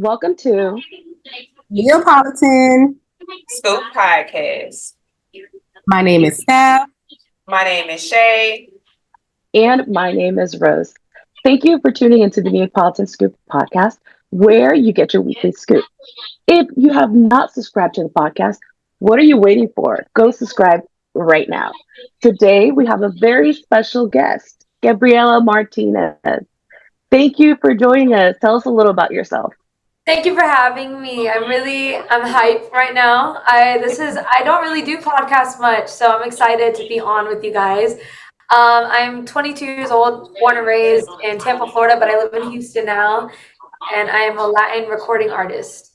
Welcome to Neapolitan Scoop Podcast. My name is Steph. My name is Shay. and my name is Rose. Thank you for tuning into the Neapolitan Scoop Podcast, where you get your weekly scoop. If you have not subscribed to the podcast, what are you waiting for? Go subscribe right now. Today we have a very special guest, Gabriella Martinez. Thank you for joining us. Tell us a little about yourself. Thank you for having me. I'm hyped right now. I don't really do podcasts much, so I'm excited to be on with you guys. I'm 22 years old, born and raised in Tampa, Florida, but I live in Houston now, and I am a Latin recording artist.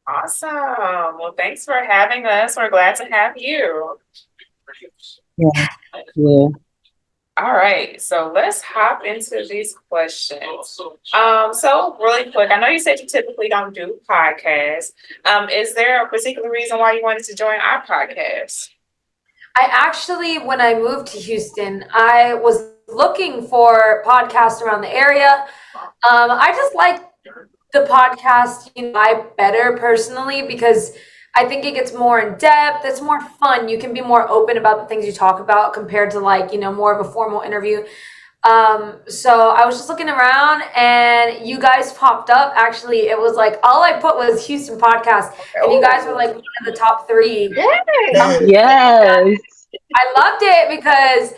Awesome. Well, thanks for having us. We're glad to have you. Yeah. Yeah. All right. So let's hop into these questions. So really quick, I know you said you typically don't do podcasts. Is there a particular reason why you wanted to join our podcast? I actually, when I moved to Houston, I was looking for podcasts around the area. I just like the podcast, vibe better personally because I think it gets more in depth. It's more fun. You can be more open about the things you talk about compared to more of a formal interview. So I was just looking around and you guys popped up. Actually, it was like all I put was Houston podcast, and you guys were like one of the top 3. Yes. I loved it because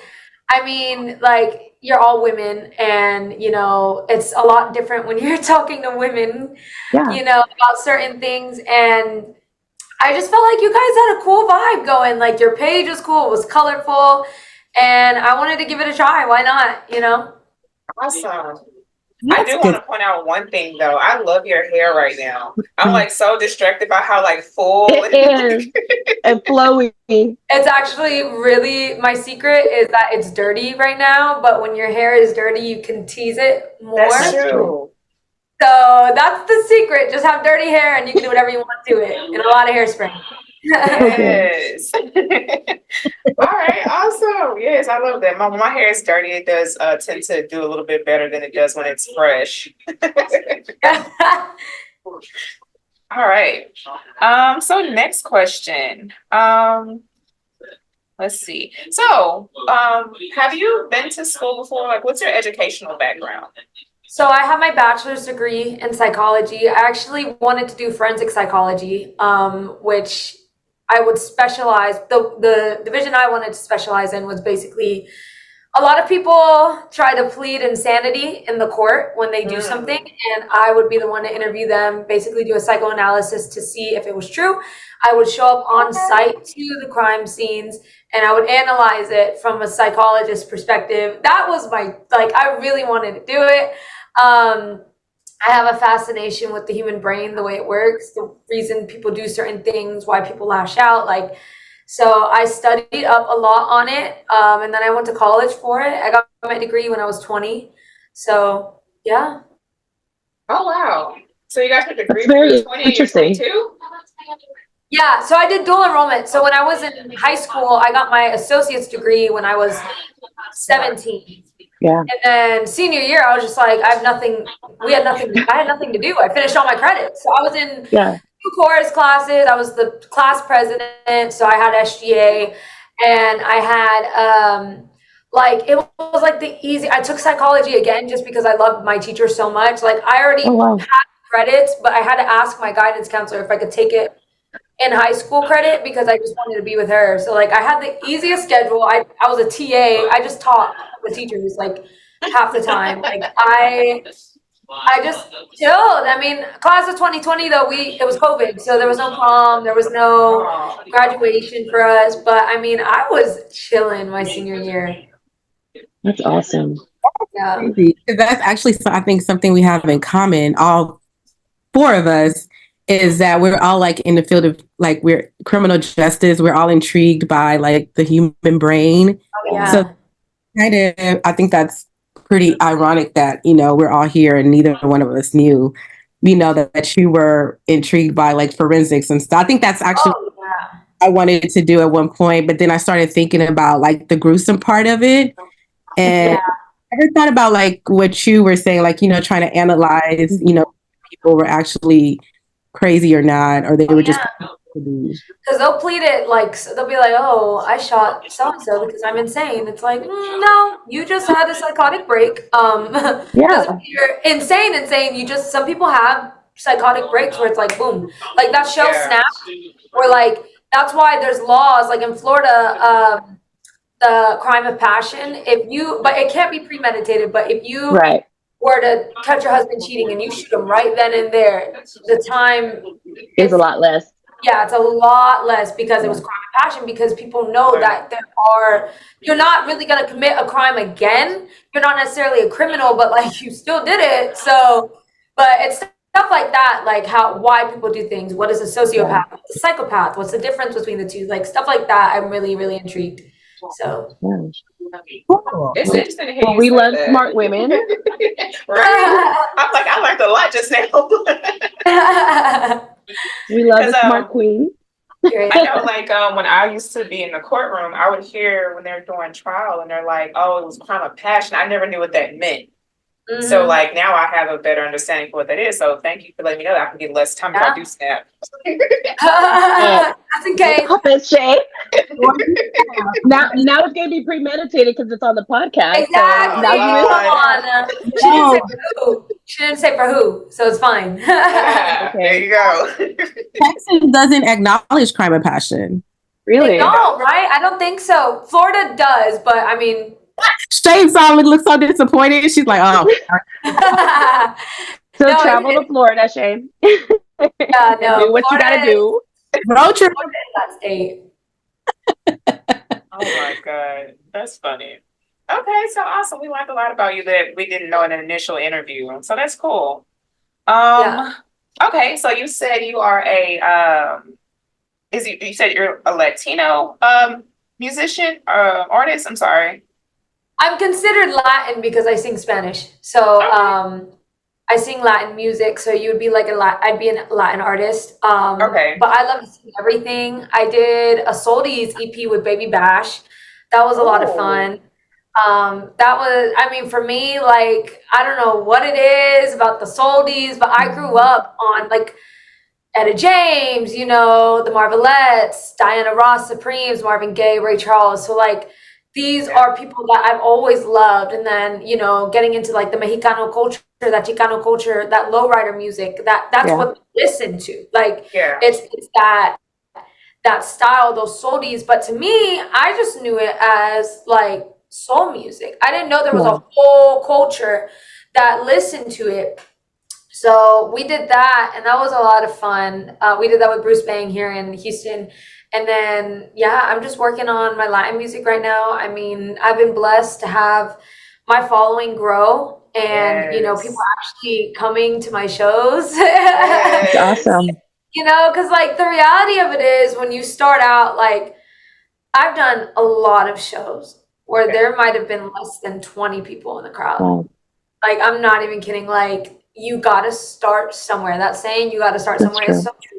you're all women, and it's a lot different when you're talking to women, Yeah. about certain things. And I just felt like you guys had a cool vibe going. Like your page was cool, it was colorful, and I wanted to give it a try. Why not? Awesome. I do want to point out one thing though. I love your hair right now. I'm like so distracted by how full It is. And flowy. It's actually really, my secret is that it's dirty right now, but when your hair is dirty, you can tease it more. That's true. So that's the secret. Just have dirty hair and you can do whatever you want to it, and a lot of hairspray. Yes. All right. Awesome. Yes, I love that. My hair is dirty. It does tend to do a little bit better than it does when it's fresh. All right. So next question. Let's see. So, have you been to school before? Like, what's your educational background? So I have my bachelor's degree in psychology. I actually wanted to do forensic psychology, which I would specialize. The division I wanted to specialize in was basically a lot of people try to plead insanity in the court when they do something, and I would be the one to interview them, basically do a psychoanalysis to see if it was true. I would show up on site to the crime scenes, and I would analyze it from a psychologist's perspective. That was I really wanted to do it. I have a fascination with the human brain, the way it works, the reason people do certain things, why people lash out. So I studied up a lot on it, and then I went to college for it. I got my degree when I was 20. So, yeah. Oh, wow. So you got your degree That's very when you were 20 and you're interesting. 22? Yeah, so I did dual enrollment. So when I was in high school, I got my associate's degree when I was 17. Yeah. And then senior year, I was just like, I had nothing to do. I finished all my credits. So I was in Yeah. 2 chorus classes. I was the class president. So I had SGA, and I had, it was like I took psychology again just because I loved my teacher so much. Like I already had credits, but I had to ask my guidance counselor if I could take it in high school credit because I just wanted to be with her. So I had the easiest schedule. I was a TA. I just taught the teachers half the time. I just chilled. Class of 2020 though, it was COVID, so there was no prom, there was no graduation for us. But I was chilling my senior year. That's awesome. Yeah. That's actually, I think, something we have in common, all 4 of us, is that we're all in the field of we're criminal justice. We're all intrigued by the human brain. Oh, yeah. So I think that's pretty ironic that, we're all here and neither one of us knew, that you were intrigued by forensics and stuff. I think that's actually I wanted to do at one point, but then I started thinking about the gruesome part of it. And I never thought about what you were saying, trying to analyze, people were actually crazy or not, or they were just to be. Because they'll plead it like they'll be like, "Oh, I shot so and so because I'm insane." It's like, no, you just had a psychotic break. Doesn't Yeah. mean you're insane. You just some people have psychotic breaks where it's like, boom, like that show Snap, or like that's why there's laws like in Florida, the crime of passion. But it can't be premeditated. But if you Right. were to catch your husband cheating and you shoot him right then and there, the time Is a lot less. yeah, it's a lot less because it was crime of passion, because people know that you're not really going to commit a crime again. You're not necessarily a criminal, but like you still did it. So, but it's stuff like that, like why people do things. What is a sociopath? What's a psychopath? What's the difference between the two? Like stuff like that. I'm really, really intrigued. So. Cool. It's interesting to hear you We say love that. smart women. Right? I'm like, I learned a lot just now. We love a 'Cause, smart queen. I know, like, when I used to be in the courtroom, I would hear when they're doing trial and they're like, "Oh, it was crime of passion." I never knew what that meant. So, like, now I have a better understanding for what that is. So, thank you for letting me know that I can get less time if I do snap. That's okay. Stop it, Shay. Now it's gonna be premeditated because it's on the podcast. Exactly. So now you Come on. She didn't say for who, so it's fine. There you go. Texas doesn't acknowledge crime of passion. really? They don't, right? I don't think so. Florida does, but I mean. Shane Solomon looks so disappointed. She's like, "Oh." So No, travel to Florida, Shane. Yeah, no. Do what you gotta do. Road trip. Florida is that state. Oh my God. That's funny. Okay, so awesome. We learned a lot about you that we didn't know in an initial interview. So that's cool. Okay, so you said you are you said you're a Latino musician, artist, I'm sorry. I'm considered Latin because I sing Spanish. So I sing Latin music. So you would be like I'd be a Latin artist. Okay. But I love to sing everything. I did a Soldies EP with Baby Bash. That was a lot of fun. That was, I mean, for me, like, I don't know what it is about the Soldies, but I grew up on like Etta James, the Marvelettes, Diana Ross, Supremes, Marvin Gaye, Ray Charles. So like these are people that I've always loved. And then, getting into like the Mexicano culture, that Chicano culture, that lowrider music, that's what we listen to. Like it's that style, those soldies. But to me, I just knew it as like soul music. I didn't know there was a whole culture that listened to it. So we did that, and that was a lot of fun. We did that with Bruce Bang here in Houston. And then, I'm just working on my Latin music right now. I mean, I've been blessed to have my following grow, and, people actually coming to my shows. That's awesome. Because, like, the reality of it is when you start out, like, I've done a lot of shows where there might have been less than 20 people in the crowd. Wow. Like, I'm not even kidding. Like, you got to start somewhere. That saying, you got to start somewhere, is so true.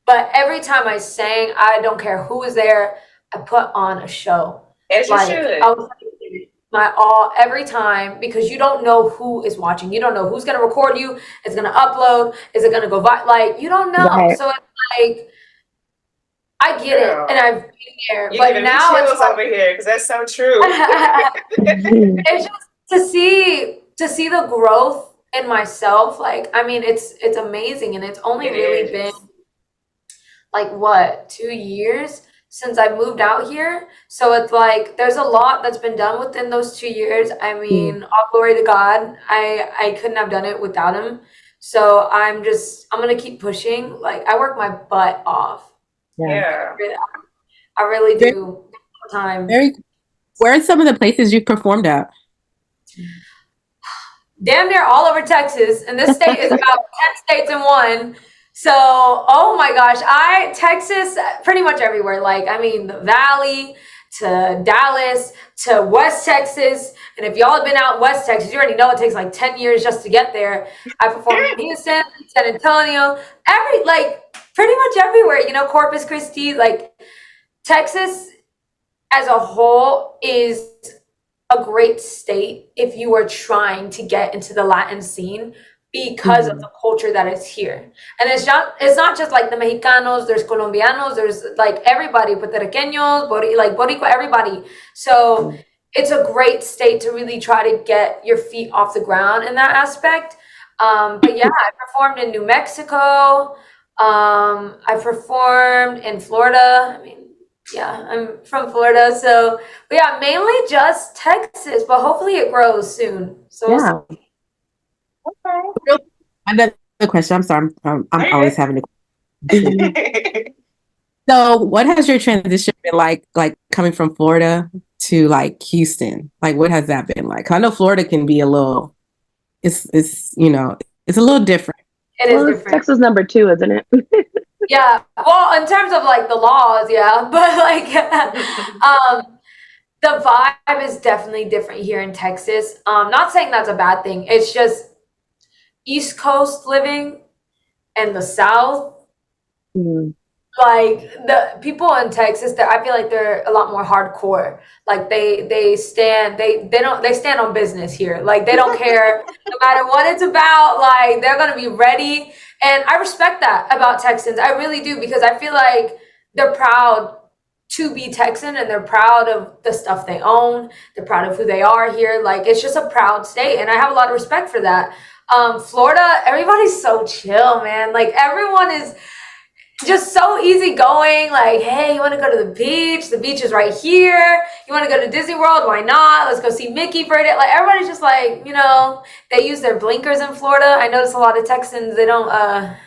But every time I sang, I don't care who was there, I put on a show. As you should. I was my all every time, because you don't know who is watching. You don't know who's going to record you. It's going to upload. Is it going to go viral? Like, you don't know. Right. So it's like, I get it, and I've been there. You're but giving now me it's chills like, over here because that's so true. it's just to see the growth in myself. Like, I mean, it's amazing, and it's only been like 2 years since I moved out here. So it's like there's a lot that's been done within those 2 years. I mean, all glory to God. I couldn't have done it without him. So I'm gonna keep pushing. Like, I work my butt off. Yeah. I really do. All the time. Where are some of the places you've performed at? Damn near all over Texas, and this state is about 10 states in one. So, oh my gosh, Texas, pretty much everywhere. Like, I mean, the Valley to Dallas to West Texas. And if y'all have been out in West Texas, you already know it takes like 10 years just to get there. I performed in Houston, San Antonio, pretty much everywhere, Corpus Christi. Like, Texas as a whole is a great state if you are trying to get into the Latin scene. because of the culture that is here. And it's not just like the Mexicanos, there's Colombianos, there's like everybody, Puerto Ricanos, like Boricua, everybody. So it's a great state to really try to get your feet off the ground in that aspect. But yeah, I performed in New Mexico. I performed in Florida. I mean, yeah, I'm from Florida. So, but yeah, mainly just Texas, but hopefully it grows soon. So we'll see. Okay. Another question. I'm sorry. I'm always having a question. Okay. So, what has your transition been like coming from Florida to like Houston? Like, what has that been like? I know Florida can be a little, it's it's a little different. It is Well, it's different. Texas number 2, isn't it? Yeah. Well, in terms of like the laws, yeah, but like the vibe is definitely different here in Texas. Not saying that's a bad thing. It's just East Coast living and the South. Mm. Like the people in Texas, I feel like they're a lot more hardcore. Like they stand on business here. Like they don't care no matter what it's about. Like they're gonna be ready, and I respect that about Texans. I really do, because I feel like they're proud to be Texan, and they're proud of the stuff they own. They're proud of who they are here. Like it's just a proud state, and I have a lot of respect for that. Florida, everybody's so chill, man. Like everyone is just so easygoing. Like, hey, you want to go to the beach? The beach is right here. You want to go to Disney World? Why not? Let's go see Mickey for a day. Like, everybody's just like, they use their blinkers in Florida. I notice a lot of Texans, they don't, I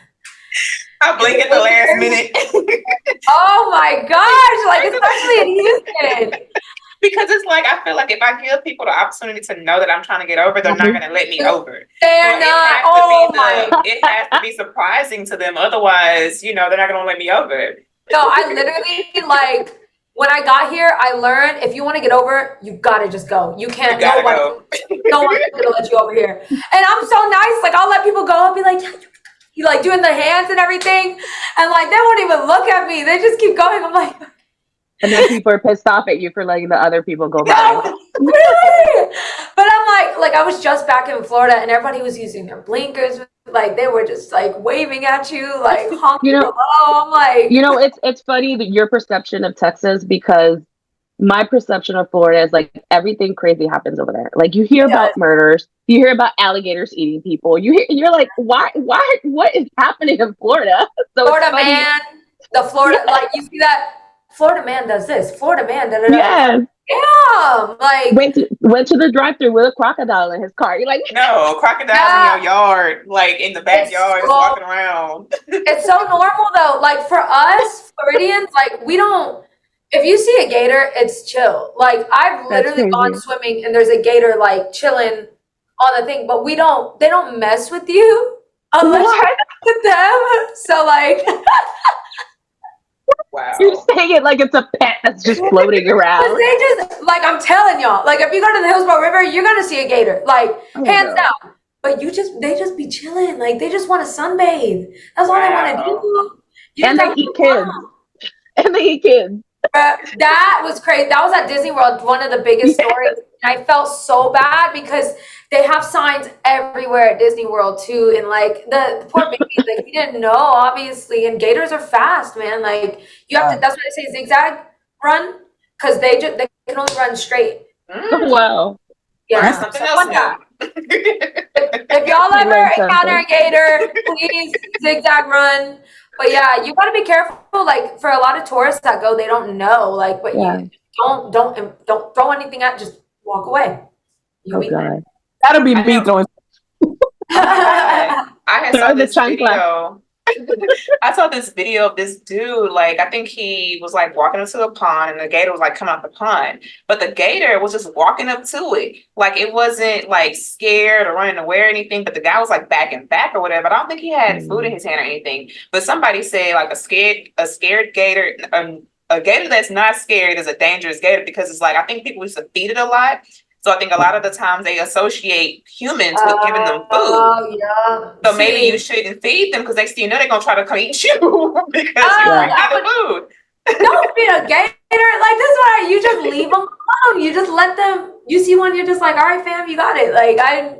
blink at the last minute. Oh my gosh, like, especially in Houston. Because it's like, I feel like if I give people the opportunity to know that I'm trying to get over, they're not going to let me over. They're not. Oh my. It has to be surprising to them. Otherwise, they're not going to let me over. No, I literally, like, when I got here, I learned if you want to get over, you got to just go. You can't, no one's going to let you over here. And I'm so nice. Like, I'll let people go. I'll be like, you like doing the hands and everything. And like, they won't even look at me. They just keep going. I'm like, and then people are pissed off at you for letting the other people go by. No, really? But I'm like I was just back in Florida, and everybody was using their blinkers. Like they were just like waving at you, like honking below. I'm like, it's funny that your perception of Texas, because my perception of Florida is like everything crazy happens over there. Like you hear about murders, you hear about alligators eating people. You're like, why? What is happening in Florida? So Florida man, the Florida, like you see that. Florida man does this. Florida man, da da da. Yes. Yeah, like went to the drive-thru with a crocodile in his car. You're like, no, crocodiles in your yard, like in the backyard, just walking around. It's so normal though. Like for us Floridians, like we don't. If you see a gator, it's chill. Like I've literally gone swimming and there's a gator like chilling on the thing, but they don't mess with you unless you mess with them. So like. Wow. You're saying it like it's a pet that's just floating around. They just, like, I'm telling y'all, like, if you go to the Hillsborough River, you're going to see a gator, like, hands down. But they just be chilling. Like, they just want to sunbathe. That's all they want to do. And they eat kids. And they eat kids. That was crazy. That was at Disney World, one of the biggest stories. And I felt so bad because they have signs everywhere at Disney World too, and like the poor baby, like he didn't know, obviously. And gators are fast, man. Like you have to. That's why they say zigzag run, because they can only run straight. Wow. Yeah. That's something else. If y'all ever encounter a gator, please zigzag run. But yeah, you gotta be careful. Like for a lot of tourists that go, they don't know. Like, but you don't throw anything at. Just walk away. You'll be God. That'll be me throwing. I had saw this video. I saw this video of this dude, like I think he was like walking into the pond and the gator was like coming out the pond, but the gator was just walking up to it. Like it wasn't like scared or running away or anything, but the guy was like backing back or whatever. But I don't think he had food in his hand or anything. But somebody said like a scared gator, a gator that's not scared is a dangerous gator, because it's like I think people used to feed it a lot. So I think a lot of the times they associate humans with giving them food. Yeah. So maybe you shouldn't feed them because they're going to try to come eat you because you're giving food. Don't feed a gator. Like this is why you just leave them alone. You just let them. You see one, you're just like, all right, fam, you got it. Like and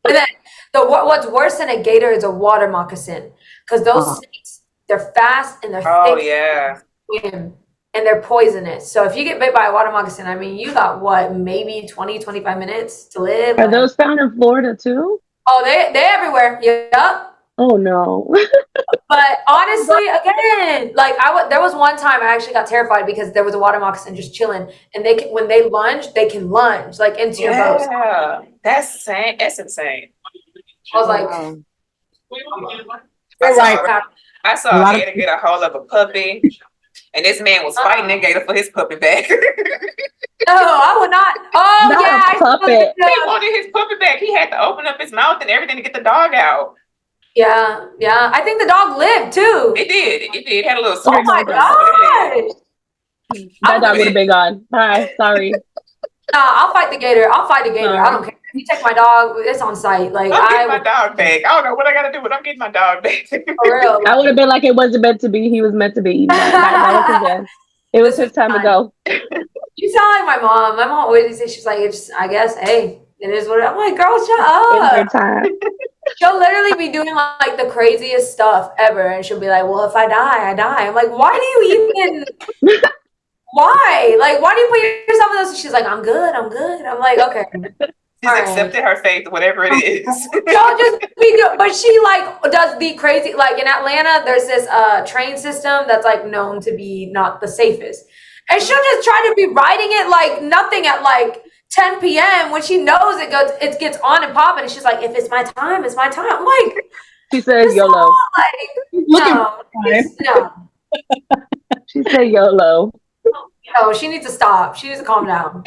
then What's worse than a gator is a water moccasin, because those Oh. snakes, they're fast and they're Oh thick yeah. and they're poisonous. So if you get bit by a water moccasin, I mean, you got what, maybe 20, 25 minutes to live. Are Like, those found in Florida too? oh, they everywhere. Yep. Oh no. But honestly, again, like there was one time I actually got terrified because there was a water moccasin just chilling, and when they lunge, they can lunge like into your boat. Yeah. That's insane. That's insane. I was like, Wow. I Right. saw, I A saw a lot of gator get a hold of a puppy, and this man was fighting that gator for his puppy back. no, I would not. Oh Not yeah, a puppet. He wanted his puppy back. He had to open up his mouth and everything to get the dog out. yeah. I think the dog lived too. It did. It did. It had a little Oh scratch my on the front, but it gosh. That dog would have been gone. Bye. Sorry. Nah, I'll fight the gator. I don't care. If you take my dog, it's on site. Like I'm getting my would, dog back. I don't know what I got to do, but I'm getting my dog back. for real. I would have been like, it wasn't meant to be. He was meant to be. That was his end. It was his time to go. You sound like my mom. My mom always says, she's like, it's, I guess, hey, it is what it is. I'm like, girl, shut It's her up. time. She'll literally be doing like the craziest stuff ever. And she'll be like, well, if I die, I die. I'm like, why do you even, why? Like, why do you put yourself in this? She's like, I'm good. I'm like, okay. She's All right. accepted her fate, whatever it is. Don't just be good. But she like does the crazy, like in Atlanta, there's this train system that's like known to be not the safest. And she'll just try to be riding it like nothing at like 10 p.m. when she knows it gets on and popping. And she's like, if it's my time, it's my time. I'm like, She said this YOLO. song, like, no. She said YOLO. No, she needs to stop. She needs to calm down.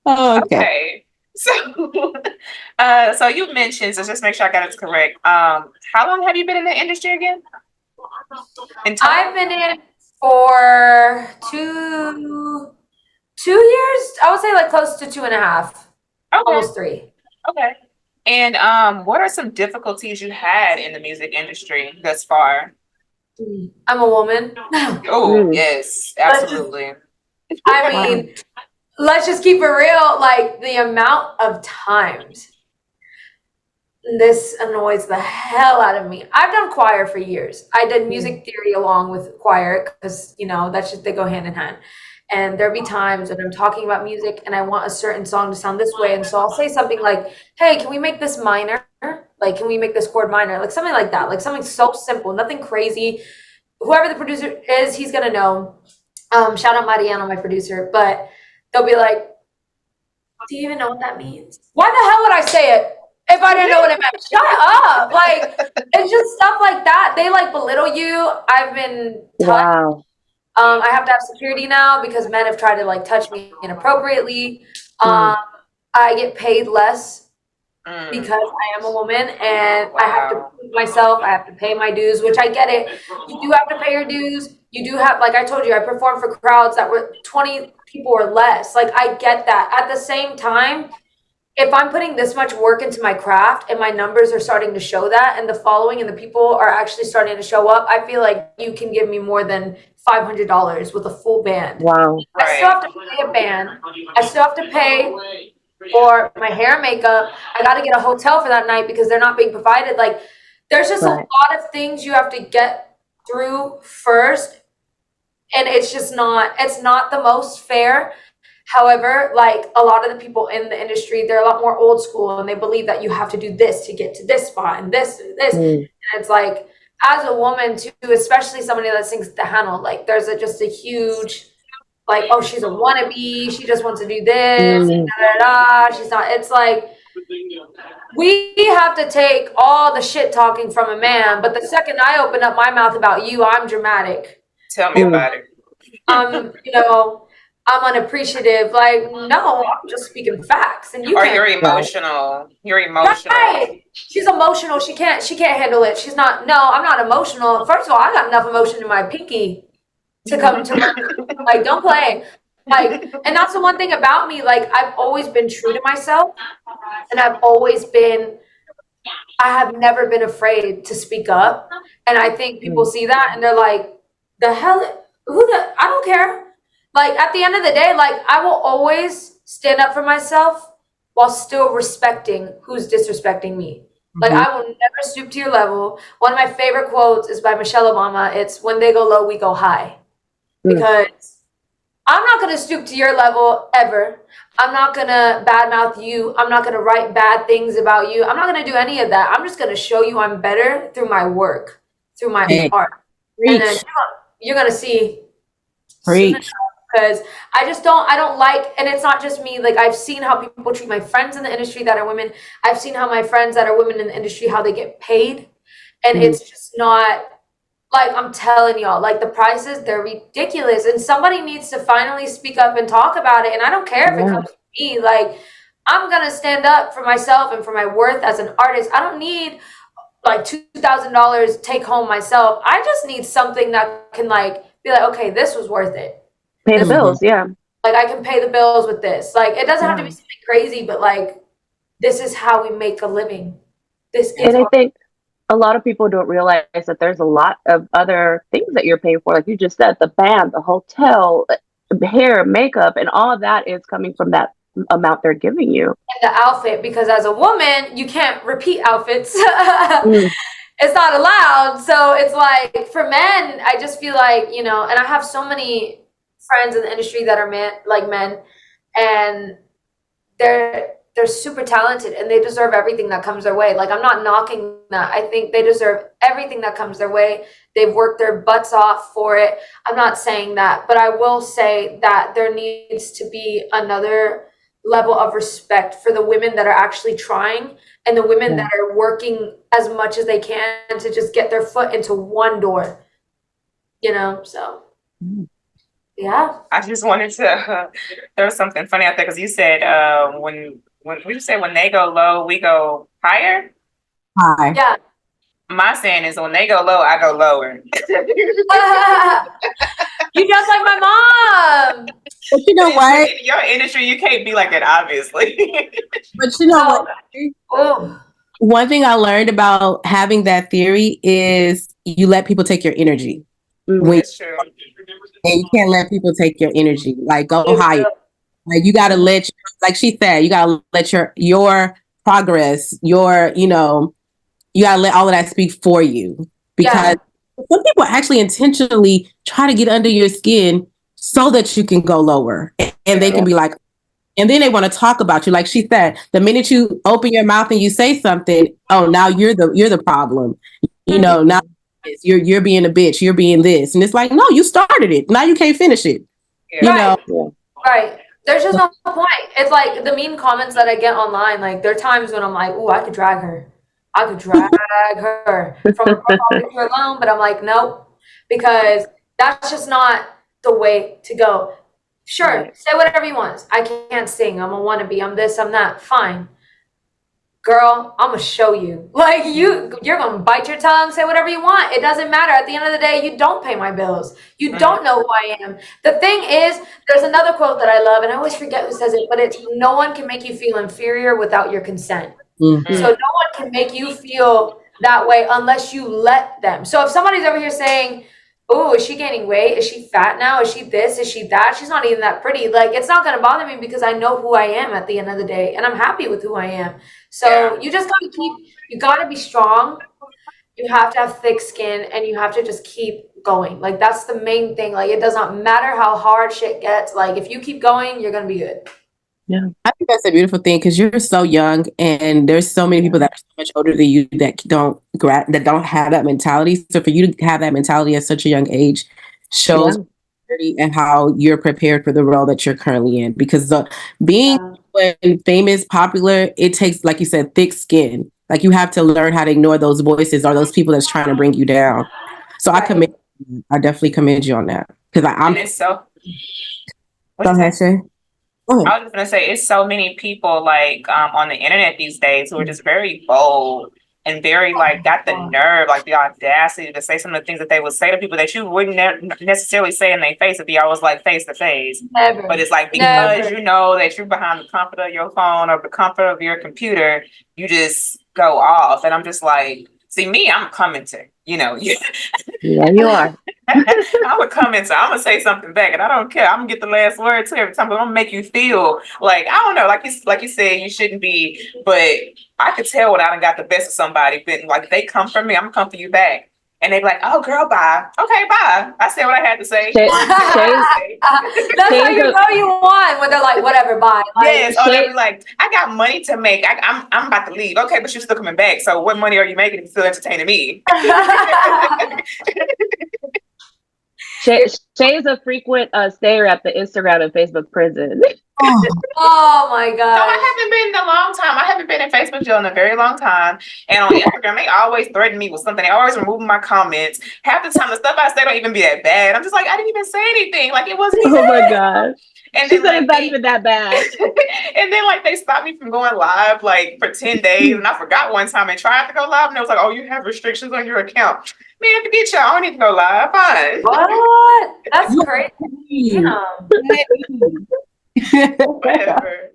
Oh, okay. Okay. So you mentioned, so just make sure I got it correct. How long have you been in the industry again? I've been in for 2 years. I would say like close to 2.5, almost 3. Okay. And what are some difficulties you had in the music industry thus far? I'm a woman. Oh, yes, absolutely. I mean, let's just keep it real. Like the amount of times this annoys the hell out of me. I've done choir for years. I did music theory along with choir because, that's just, they go hand in hand. And there'll be times that I'm talking about music and I want a certain song to sound this way. And so I'll say something like, hey, can we make this minor? Like, can we make this chord minor? Like something like that. Like something so simple, nothing crazy. Whoever the producer is, he's going to know. Shout out Mariano, my producer. But they'll be like, do you even know what that means? Why the hell would I say it if I didn't know what it meant? Shut up. Like, it's just stuff like that. They like belittle you. I've been touched. Wow. I have to have security now because men have tried to like touch me inappropriately. I get paid less because I am a woman and I have to prove myself. I have to pay my dues, which I get it. You do have to pay your dues. You do have, like I told you, I performed for crowds that were 20 people or less. Like I get that. At the same time, if I'm putting this much work into my craft and my numbers are starting to show that and the following and the people are actually starting to show up, I feel like you can give me more than $500 with a full band. Wow. I still have to pay a band. I still have to pay for my hair and makeup. I got to get a hotel for that night because they're not being provided. Like there's just a lot of things you have to get through first. And it's not the most fair. However, like a lot of the people in the industry, they're a lot more old school and they believe that you have to do this to get to this spot and this and this. And it's like, as a woman too, especially somebody that sings the handle, like there's just a huge, like, oh, she's a wannabe. She just wants to do this. And She's not, it's like, we have to take all the shit talking from a man. But the second I open up my mouth about you, I'm dramatic. Tell me about it. I'm unappreciative. Like, no, I'm just speaking facts. And you're emotional. You're emotional. Right. She's emotional. She can't handle it. She's not, no, I'm not emotional. First of all, I got enough emotion in my pinky to come to like, don't play. Like, and that's the one thing about me. Like, I've always been true to myself. And I have never been afraid to speak up. And I think people see that and they're like, the hell, I don't care. Like, at the end of the day, like, I will always stand up for myself while still respecting who's disrespecting me. Like, I will never stoop to your level. One of my favorite quotes is by Michelle Obama. It's, when they go low, we go high. Because I'm not going to stoop to your level ever. I'm not going to badmouth you. I'm not going to write bad things about you. I'm not going to do any of that. I'm just going to show you I'm better through my work, through my art. And then you're going to see soon enough, because I don't like, and it's not just me, like, I've seen how people treat my friends in the industry that are women. I've seen how my friends that are women in the industry, how they get paid. And it's just not, like, I'm telling y'all, like, the prices, they're ridiculous. And somebody needs to finally speak up and talk about it. And I don't care if it comes to me. Like, I'm going to stand up for myself and for my worth as an artist. I don't need, like, $2,000 take home myself. I just need something that can, like, be like, okay, this was worth it. Pay the bills, yeah. Like, I can pay the bills with this. Like, it doesn't have to be something crazy, but, like, this is how we make a living. This is. And I think a lot of people don't realize that there's a lot of other things that you're paying for. Like you just said, the band, the hotel, hair, makeup, and all of that is coming from that amount they're giving you. And the outfit, because as a woman, you can't repeat outfits. It's not allowed. So it's like, for men, I just feel like, you know, and I have so many friends in the industry that are men, and they're super talented and they deserve everything that comes their way. Like, I'm not knocking that. I think they deserve everything that comes their way. They've worked their butts off for it. I'm not saying that, but I will say that there needs to be another level of respect for the women that are actually trying, and the women that are working as much as they can to just get their foot into one door, you know? So, yeah. I just wanted to throw something funny out there, because you said when you say when they go low, we go higher. Hi. Yeah. My saying is when they go low, I go lower. You just like my mom. But you know what? In your industry, you can't be like that, obviously. But you know what? Oh. One thing I learned about having that theory is you let people take your energy. That's true. And you can't let people take your energy. Like, go higher. Like, you gotta let, like she said, you gotta let your progress, your, you know, you gotta let all of that speak for you. Because some people actually intentionally try to get under your skin so that you can go lower. And they can be like, and then they want to talk about you. Like she said, the minute you open your mouth and you say something, oh, now you're the problem. You know, now you're being a bitch, you're being this. And it's like, no, you started it. Now you can't finish it. You know? Right. There's just no point. It's like the mean comments that I get online. Like, there are times when I'm like, ooh, I could drag her. I could drag her from a profile picture alone. But I'm like, nope, because that's just not the way to go. Sure, say whatever you want. I can't sing. I'm a wannabe. I'm this, I'm that. Fine. Girl, I'm going to show you. Like, you're going to bite your tongue, say whatever you want. It doesn't matter. At the end of the day, you don't pay my bills. You don't know who I am. The thing is, there's another quote that I love, and I always forget who says it, but it's, no one can make you feel inferior without your consent. So no one can make you feel that way unless you let them. So if somebody's over here saying, oh, is she gaining weight? Is she fat now? Is she this? Is she that? She's not even that pretty. Like, it's not going to bother me because I know who I am at the end of the day, and I'm happy with who I am. So you just got to you got to be strong. You have to have thick skin, and you have to just keep going. Like, that's the main thing. Like, it does not matter how hard shit gets. Like, if you keep going, you're going to be good. Yeah, I think that's a beautiful thing, because you're so young, and there's so many people that are so much older than you that don't have that mentality. So for you to have that mentality at such a young age shows and how you're prepared for the role that you're currently in. Because being famous, popular, it takes, like you said, thick skin. Like, you have to learn how to ignore those voices or those people that's trying to bring you down. So I definitely commend you on that, because I'm. And it's so. Go ahead, Shay. I was just gonna say, it's so many people like on the internet these days who are just very bold and very like got the nerve, like the audacity to say some of the things that they would say to people that you wouldn't necessarily say in their face if y'all was like face to face. But it's like, because you know that you're behind the comfort of your phone or the comfort of your computer, you just go off. And I'm just like, See me, I'm a commenter. Yeah, you are. I'm a commenter. I'm gonna say something back, and I don't care. I'm gonna get the last word too every time. But I'm gonna make you feel like I don't know, like you said, you shouldn't be. But I could tell when I done got the best of somebody. But like they come for me, I'm gonna come for you back. And they be like, "Oh, girl, bye." Okay, bye. I said what I had to say. Shay, That's how you know you won when they're like, whatever, bye. Like, yes. Oh, they be like, "I got money to make. I'm about to leave." Okay, but you're still coming back. So what money are you making if you're still entertaining me? Shay is a frequent stayer at the Instagram and Facebook prison. oh my No, god. I haven't been in a long time. I haven't been in Facebook jail in a very long time. And on Instagram, they always threaten me with something. They always remove my comments. Half the time, the stuff I say don't even be that bad. I'm just like, I didn't even say anything. Like it wasn't even. Oh my god. And She then said like it's not even that bad. and then like they stopped me from going live like for 10 days. And I forgot one time and tried to go live. And it was like, oh, you have restrictions on your account. Man, forget y'all. I don't need to go live. Fine. What? That's crazy. Whatever.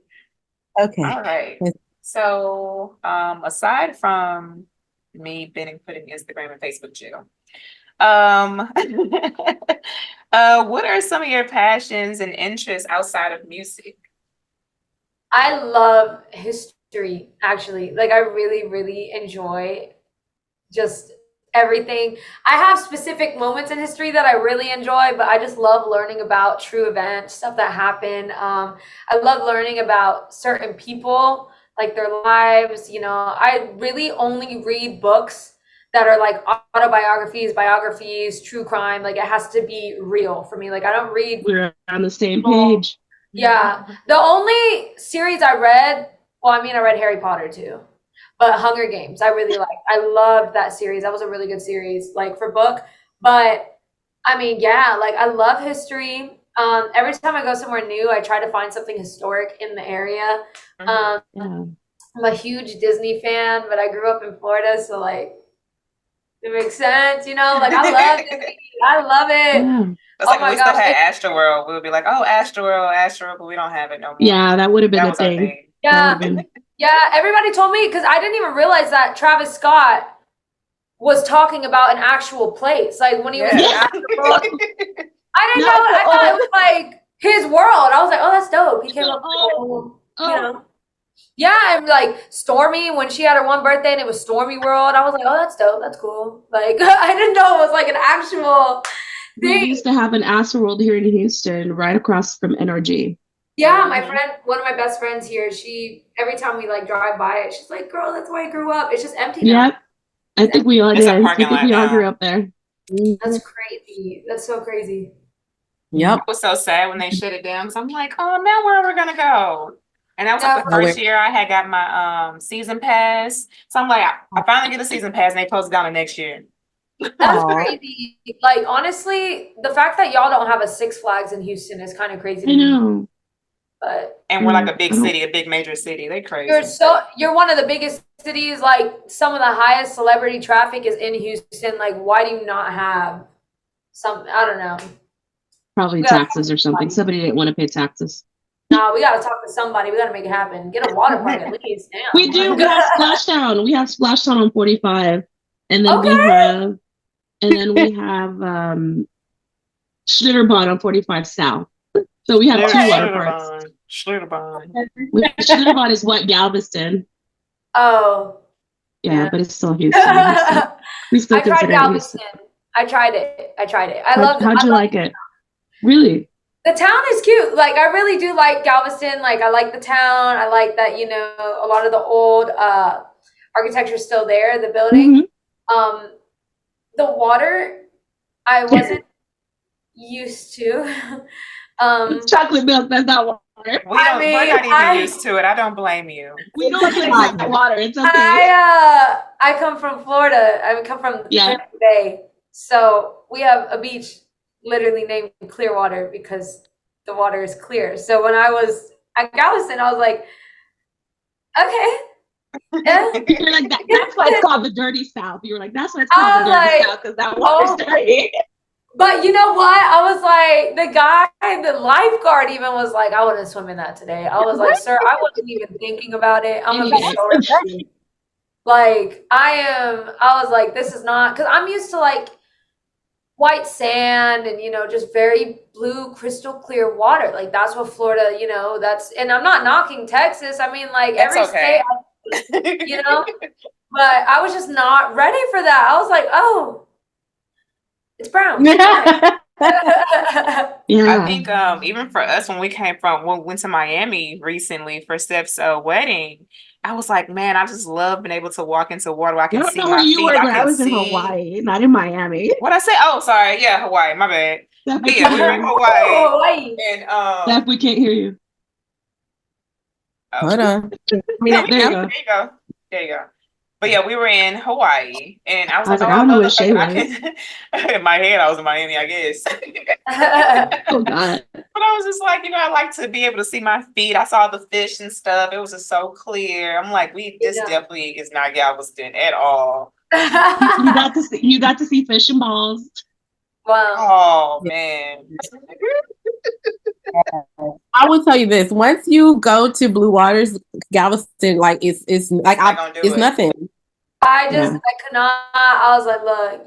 Okay. All right. So, aside from me being put in Instagram and Facebook jail, what are some of your passions and interests outside of music? I love history, actually. Like, I really, really enjoy just everything. I have specific moments in history that I really enjoy, but I just love learning about true events, stuff that happened. I love learning about certain people, like their lives. You know, I really only read books that are like autobiographies, biographies, true crime. Like it has to be real for me. Like I don't read. We're on the same page. Yeah. The only series I read, well, I mean, I read Harry Potter too. But Hunger Games, I really liked. I loved that series. That was a really good series, like for book. But I mean, yeah, like I love history. Every time I go somewhere new, I try to find something historic in the area. Yeah. I'm a huge Disney fan, but I grew up in Florida, so like it makes sense, you know? Like I love Disney. I love it. Yeah. It's like Oh my we still gosh, had Astroworld. We would be like, oh, Astroworld, but we don't have it no more. Yeah, that would have been That a was our thing. thing. That Yeah. would have been. Yeah, everybody told me because I didn't even realize that Travis Scott was talking about an actual place. Like when he was in Yeah. Astroworld, I didn't No, know. I oh. thought it was like his world. I was like, oh, that's dope. He came up with a whole, you know. Yeah, and like Stormy, when she had her one birthday and it was Stormy World, I was like, oh, that's dope. That's cool. Like I didn't know it was like an actual We thing. used to have an Astroworld here in Houston, right across from NRG. Yeah, my friend, one of my best friends here, she every time we like drive by it, she's like, girl, that's where I grew up. It's just empty now. Yep. I think we all It's a did. I parking think lot we all now. grew up there. That's crazy. That's so crazy. Yep. I was so sad when they shut it down. So I'm like, oh, now where are we gonna go? And that was like the Yeah. first year I had got my season pass. So I'm like, I finally get a season pass, and they closed it down the next year. That's Aw. crazy. Like honestly, the fact that y'all don't have a Six Flags in Houston is kind of crazy to I me. know. But And we're like a big I don't- city, a big major city. They crazy. you're one of the biggest cities. Like some of the highest celebrity traffic is in Houston. Like why do you not have some? I don't know. Probably Yeah. taxes or something. Somebody didn't want to pay taxes. No, we gotta talk to somebody. We gotta make it happen. Get a water park at least. Damn. We do. We have Splashdown. We have Splashdown on 45, and then we have Schlitterbahn on 45 South. So we have two water parks. Schlitterbahn. Schlitterbahn is what, Galveston? Oh. Yeah, but it's still Houston. We still I tried consider it Galveston. Houston. I tried it. I loved it. How'd you like it? Really? The town is cute. Like I really do like Galveston. Like I like the town. I like that, you know, a lot of the old architecture is still there, the building. Mhm. The water I wasn't used to. It's chocolate milk. That's not water. We're not even used to it. I don't blame you. We don't drink that water. It's okay. I come from Florida. I come from Tampa Bay. So we have a beach literally named Clearwater because the water is clear. So when I was at Galveston, I was like, okay. Yeah. You're like, that's why it's called the Dirty South. You were like, that's why it's called the Dirty South, because that water's dirty. But you know what? I was like, the lifeguard even was like, I wouldn't swim in that today. I was like, sir, I wasn't even thinking about it. I'm gonna be so Like I was like, this is not, because I'm used to like white sand and just very blue crystal clear water. Like that's what Florida, that's, and I'm not knocking Texas. I mean, like That's every okay. state, but I was just not ready for that. I was like, oh, it's brown. I think even for us when we went to Miami recently for Steph's wedding, I was like, man, I just love being able to walk into water where I I can don't see know where my you feet. were, I but I can was in see Hawaii, not in Miami. what I say. Oh, sorry. Yeah, Hawaii. My bad. Steph, But yeah, we were in Hawaii. Hawaii. And Steph, we can't hear you. Hold on. yeah, we There you can. go. There you go. There you go. But yeah, we were in Hawaii, and I was I was like, like, "Oh, I I don't know love where the fact Shay that I was. can." In my head, I was in Miami, I guess. Oh God. But I was just like, I like to be able to see my feet. I saw the fish and stuff. It was just so clear. I'm like, this definitely is not Galveston at all. You got to see fish and balls. Wow. Oh man. I will tell you this: once you go to Blue Waters, Galveston, like it's like Not gonna do it's it. nothing. I could not. I was like, look,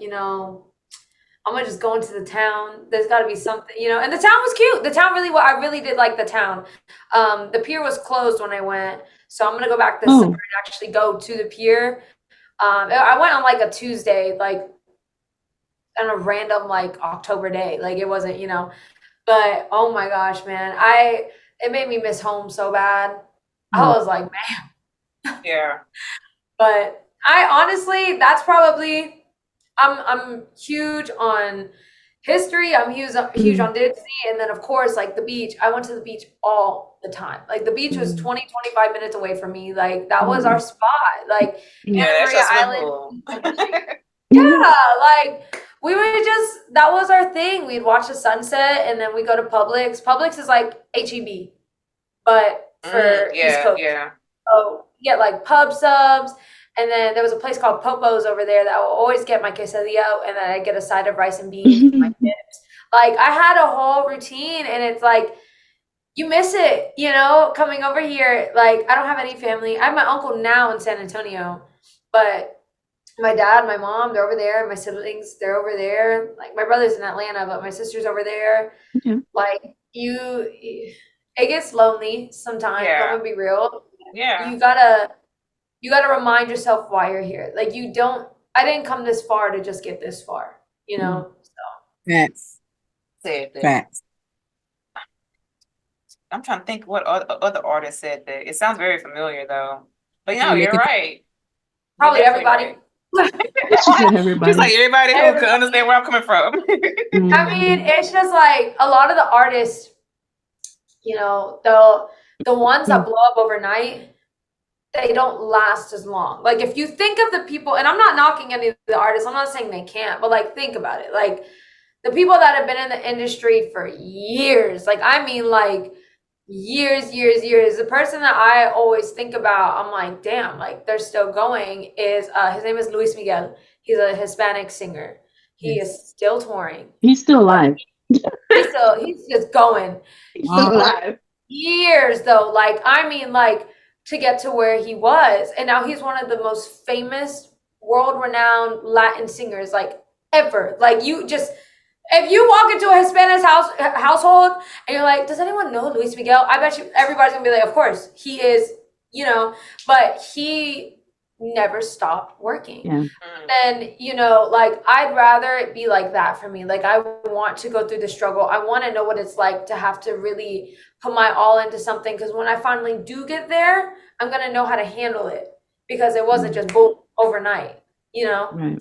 I'm gonna just go into the town. There's got to be something, And the town was cute. The town really, I really did like the town. The pier was closed when I went, so I'm gonna go back this summer and actually go to the pier. I went on like a Tuesday, like on a random like October day. Like it wasn't, But oh my gosh, man, it made me miss home so bad. I was like, man. Yeah. But I honestly, that's probably. I'm huge on history. I'm huge on Disney. And then, of course, like the beach. I went to the beach all the time. Like the beach was 20-25 minutes away from me. Like that was our spot. Like Yeah, Anna that's Maria just Island. Yeah, like we would that was our thing. We'd watch the sunset and then we go to Publix. Publix is like HEB, but for East Coast. Yeah. So you get like pub subs. And then there was a place called Popo's over there that I will always get my quesadilla, and then I get a side of rice and beans with my chips. Like I had a whole routine, and it's like you miss it, coming over here. Like I don't have any family. I have my uncle now in San Antonio, but my dad, my mom, they're over there. My siblings, they're over there. Like my brother's in Atlanta, but my sister's over there. Okay. Like it gets lonely sometimes. Yeah. I'm gonna be real. Yeah. You gotta remind yourself why you're here. Like I didn't come this far to just get this far, So Facts. Said that. Facts. I'm trying to think what other artists said that. It sounds very familiar though. But you're right. Probably You're definitely everybody. right. She said everybody. Just like everybody who can understand where I'm coming from. I mean, it's just like a lot of the artists, the ones that blow up overnight, they don't last as long. Like if you think of the people, and I'm not knocking any of the artists, I'm not saying they can't, but like think about it. Like the people that have been in the industry for years, like I mean like years. The person that I always think about, I'm like, damn, like they're still going, is his name is Luis Miguel. He's a Hispanic singer. He is still touring. He's still alive. He's just going. He's still alive. Years though, like I mean like to get to where he was. And now he's one of the most famous, world-renowned Latin singers like ever. Like if you walk into a Hispanic household and you're like, does anyone know Luis Miguel? I bet you everybody's gonna be like, of course, he is, but he never stopped working. Yeah. And, like I'd rather it be like that for me. Like I want to go through the struggle. I want to know what it's like to have to really put my all into something, because when I finally do get there, I'm gonna know how to handle it, because it wasn't just boom overnight, Right.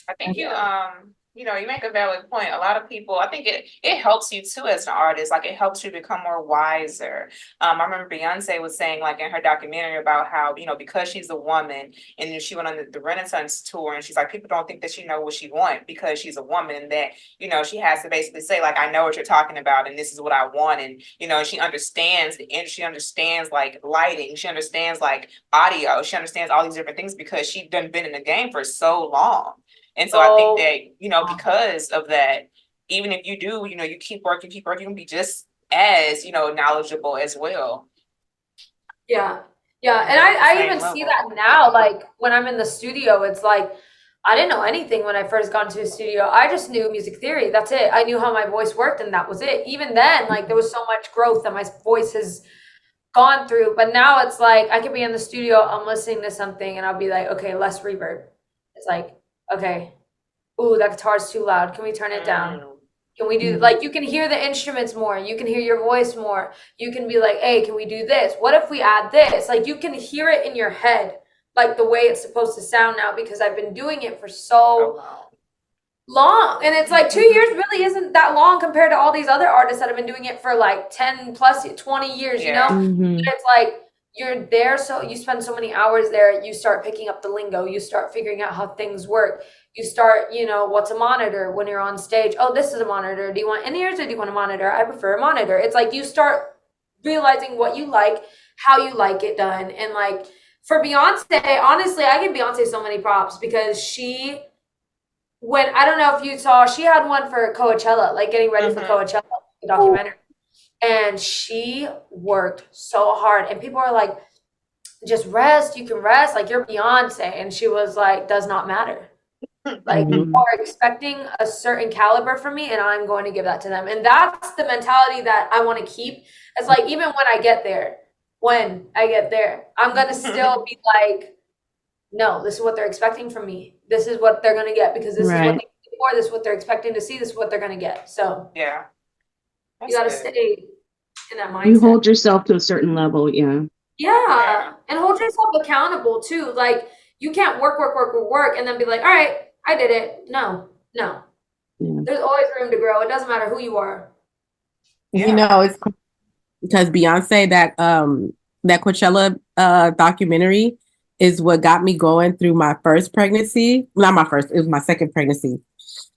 I think you make a valid point. A lot of people, I think it helps you too as an artist. Like it helps you become more wiser. I remember Beyonce was saying like in her documentary about how, because she's a woman and then she went on the Renaissance tour, and she's like, people don't think that she know what she wants because she's a woman, and that, she has to basically say like, I know what you're talking about and this is what I want. And, she understands the industry, she understands like lighting, she understands like audio, she understands all these different things because she's done been in the game for so long. And so I think that, because of that, even if you do, you keep working, you can be just as, knowledgeable as well. Yeah. Yeah, and I even see that now, like when I'm in the studio, it's like I didn't know anything when I first got into the studio. I just knew music theory. That's it. I knew how my voice worked, and that was it. Even then, like there was so much growth that my voice has gone through. But now it's like I could be in the studio, I'm listening to something, and I'll be like, okay, less reverb. It's like, okay, ooh, that guitar's too loud. Can we turn it down? Can we do like you can hear the instruments more, you can hear your voice more, you can be like, hey, can we do this? What if we add this? Like you can hear it in your head, like the way it's supposed to sound now, because I've been doing it for so long. And it's like 2 years really isn't that long compared to all these other artists that have been doing it for like 10 plus 20 years, you know? It's like you're there, so you spend so many hours there, you start picking up the lingo, you start figuring out how things work. You start, you know, what's a monitor when you're on stage? Oh, this is a monitor. Do you want in-ears or do you want a monitor? I prefer a monitor. It's like you start realizing what you like, how you like it done. And like for Beyonce, honestly, I give Beyonce so many props because I don't know if you saw, she had one for Coachella, like getting ready for Coachella, the documentary. And she worked so hard. And people are like, just rest, you can rest, like you're Beyonce. And she was like, does not matter. Like you are expecting a certain caliber from me and I'm going to give that to them. And that's the mentality that I want to keep. It's like even when I get there, I'm going to still be like, no, this is what they're expecting from me. This is what they're going to get because this is what they came for. This is what they're expecting to see. This is what they're going to get. So yeah, you got to stay in that mindset. You hold yourself to a certain level. Yeah. And hold yourself accountable too. Like you can't work and then be like, all right, I did it. No. There's always room to grow. It doesn't matter who you are. You know, it's because Beyonce, that Coachella documentary is what got me going through my first pregnancy. Not my first, it was my second pregnancy.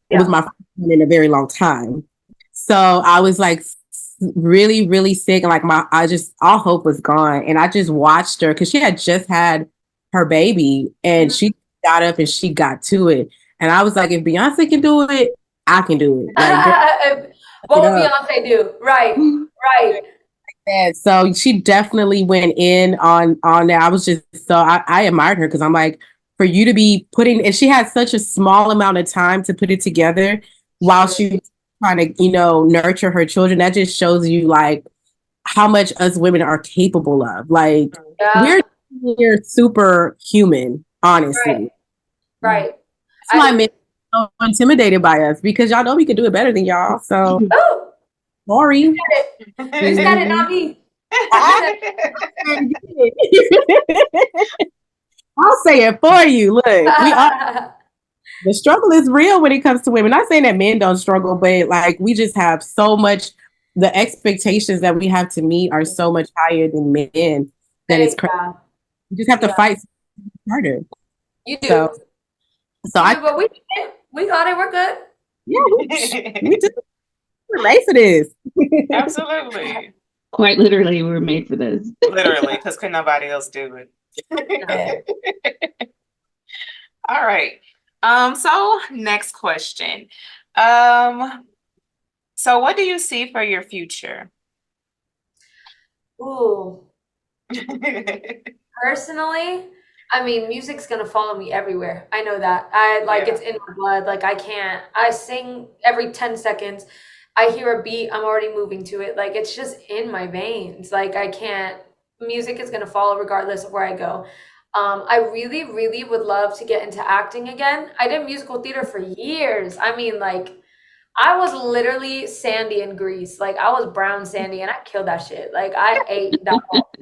It was my first one in a very long time. So I was like really, really sick. And like all hope was gone. And I just watched her because she had just had her baby and she got up and she got to it. And I was like, if Beyonce can do it, I can do it. Like, what would Beyonce do? Right. And so she definitely went in on that. I was just I admired her because I'm like, for you to be and she had such a small amount of time to put it together while she was trying to, you know, nurture her children. That just shows you like how much us women are capable of. Like we're super human, honestly. Right. That's why men are so intimidated by us because y'all know we can do it better than y'all. So sorry. You said it, not me. I'll say it for you. Look, the struggle is real when it comes to women. Not saying that men don't struggle, but like we just have so much. The expectations that we have to meet are so much higher than men that it's crazy. You just have to fight harder. You do. But we got it. We're good. Yeah, we do. We're made for this. Absolutely. Quite literally, we were made for this. Literally, because could nobody else do it. All right. So next question. So what do you see for your future? Ooh. Personally, I mean, music's gonna follow me everywhere. I know that. It's in my blood. Like I sing every 10 seconds. I hear a beat, I'm already moving to it. Like it's just in my veins. Like music is gonna follow regardless of where I go. I really, really would love to get into acting again. I did musical theater for years. I mean, like I was literally Sandy in Grease. Like I was brown Sandy and I killed that shit. Like I ate that up,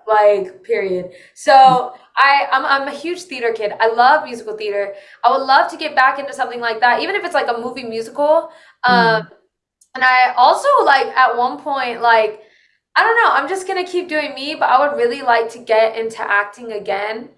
like period. So I'm a huge theater kid. I love musical theater. I would love to get back into something like that, even if it's like a movie musical. And I also like at one point, like, I don't know, I'm just gonna keep doing me, but I would really like to get into acting again.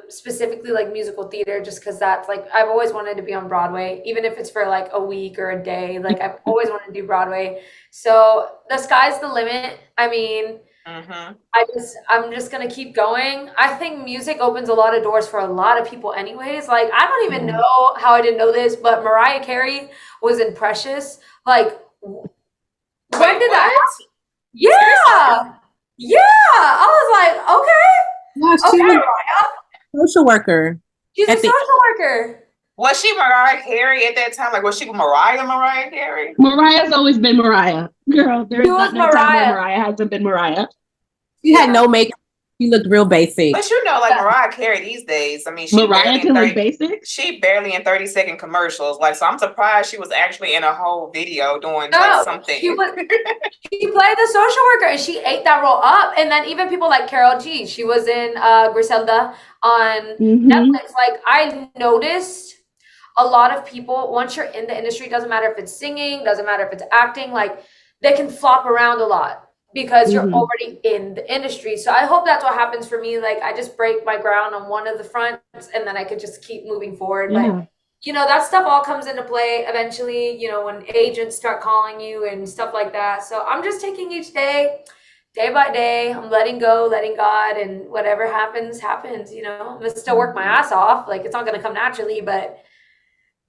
Specifically like musical theater, just because that's like I've always wanted to be on Broadway, even if it's for like a week or a day. Like I've always wanted to do Broadway. So the sky's the limit. I mean, I'm just gonna keep going. I think music opens a lot of doors for a lot of people anyways. Like I don't even know how I didn't know this, but Mariah Carey was in Precious. Like when did that happen? Yeah. Yeah, I was like, Yeah, she okay, was Mariah. a social worker. She's a At the social worker. Was she Mariah Carey at that time? Like, was she Mariah Carey? Mariah's always been Mariah. Girl, there She is was not no time where Mariah. Mariah hasn't been Mariah. she had Yeah. no makeup. She looked real basic. But you know, like Yeah. Mariah Carey these days, I mean, Mariah can look basic. she barely in 30-second commercials. Like, so I'm surprised she was actually in a whole video doing like No, something. she played the social worker and she ate that role up. And then even people like Carol G, she was in Griselda on Netflix. Like I noticed a lot of people, once you're in the industry, doesn't matter if it's singing, doesn't matter if it's acting, like they can flop around a lot because you're already in the industry. So I hope that's what happens for me. Like I just break my ground on one of the fronts and then I could just keep moving forward. But you know, that stuff all comes into play eventually, you know, when agents start calling you and stuff like that. So I'm just taking each day, day by day. I'm letting go, letting God, and whatever happens, happens. You know, I'm gonna still work my ass off. Like it's not gonna come naturally, but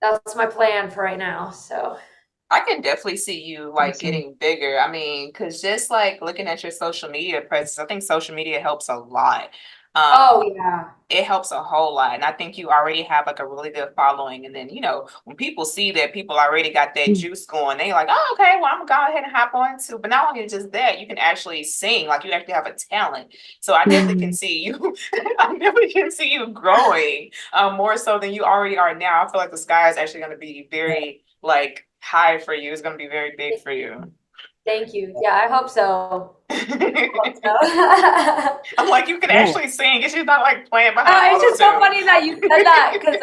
that's my plan for right now. So I can definitely see you like getting bigger. I mean, because just like looking at your social media presence, I think social media helps a lot. oh yeah. It helps a whole lot. And I think you already have like a really good following. And then, you know, when people see that people already got that juice going, they like, oh, okay, well, I'm gonna go ahead and hop on too. But not only just that, you can actually sing, like you actually have a talent. So I definitely can see you, I definitely can see you growing more so than you already are now. I feel like the sky is actually gonna be very like high for you. It's gonna be very big for you. Thank you. Yeah, I hope so. I'm like, you can actually sing. It's just not like playing behind. It's just so funny that you said that because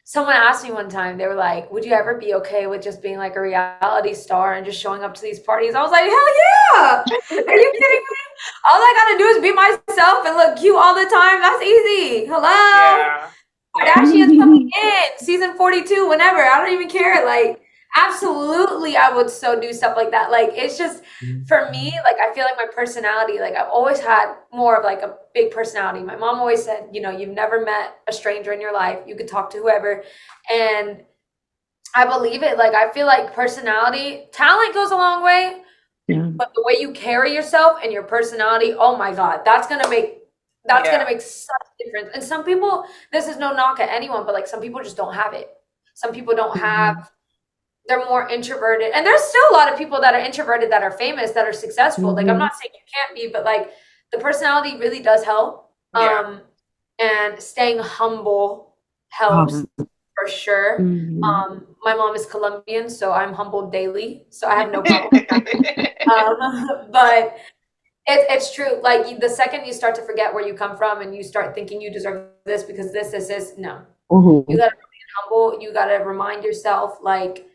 someone asked me one time, they were like, would you ever be okay with just being like a reality star and just showing up to these parties? I was like, hell yeah. Are you kidding me? All I gotta do is be myself and look cute all the time. That's easy. Hello. Yeah. Kardashians coming in season 42 whenever. I don't even care. Like absolutely I would so do stuff like that. Like it's just for me, like I feel like my personality, like I've always had more of like a big personality. My mom always said, you know, you've never met a stranger in your life. You could talk to whoever. And I believe it. Like I feel like personality, talent goes a long way. Yeah. But the way you carry yourself and your personality, oh my God, that's gonna make such a difference. And some people, this is no knock at anyone, but like some people just don't have it. Some people don't have, they're more introverted. And there's still a lot of people that are introverted that are famous, that are successful. Like I'm not saying you can't be, but like the personality really does help. And staying humble helps for sure. My mom is Colombian, so I'm humbled daily. So I have no problem with that. But it's true. Like the second you start to forget where you come from and you start thinking you deserve this because this, no. You gotta remain humble. You gotta remind yourself like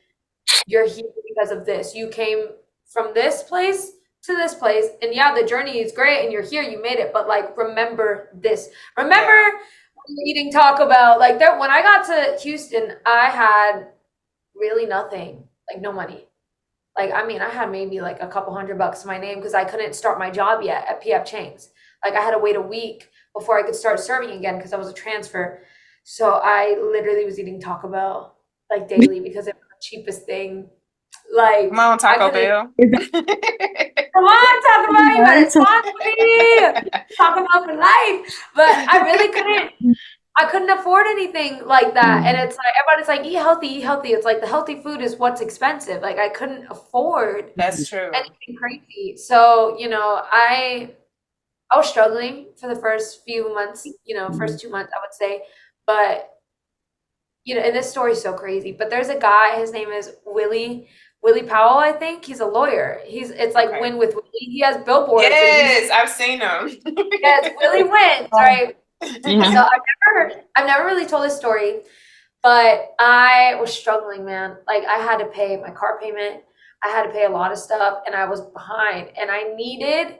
you're here because of this. You came from this place to this place, and yeah, the journey is great, and you're here. You made it, but like remember this. Remember when you're eating Taco Bell. Like there, when I got to Houston, I had really nothing. Like no money. Like, I mean, I had maybe like a couple $100 to my name because I couldn't start my job yet at PF Chang's. Like I had to wait a week before I could start serving again because I was a transfer. So I literally was eating Taco Bell like daily because it was the cheapest thing. Like come on, Taco Bell. Come on, Taco Bell, you better sponsor me. Taco Bell for life. But I really couldn't afford anything like that. And it's like, everybody's like, eat healthy, eat healthy. It's like the healthy food is what's expensive. Like I couldn't afford That's true. anything crazy. So, you know, I was struggling for the first few months, you know, first 2 months, I would say. But, you know, and this story is so crazy. But there's a guy, his name is Willie Powell, I think. He's a lawyer. It's like Win with Willie. He has billboards. Yes, I've seen him. Yes, Willie wins, right? So I've never really told this story, but I was struggling, man. Like I had to pay my car payment. I had to pay a lot of stuff and I was behind and I needed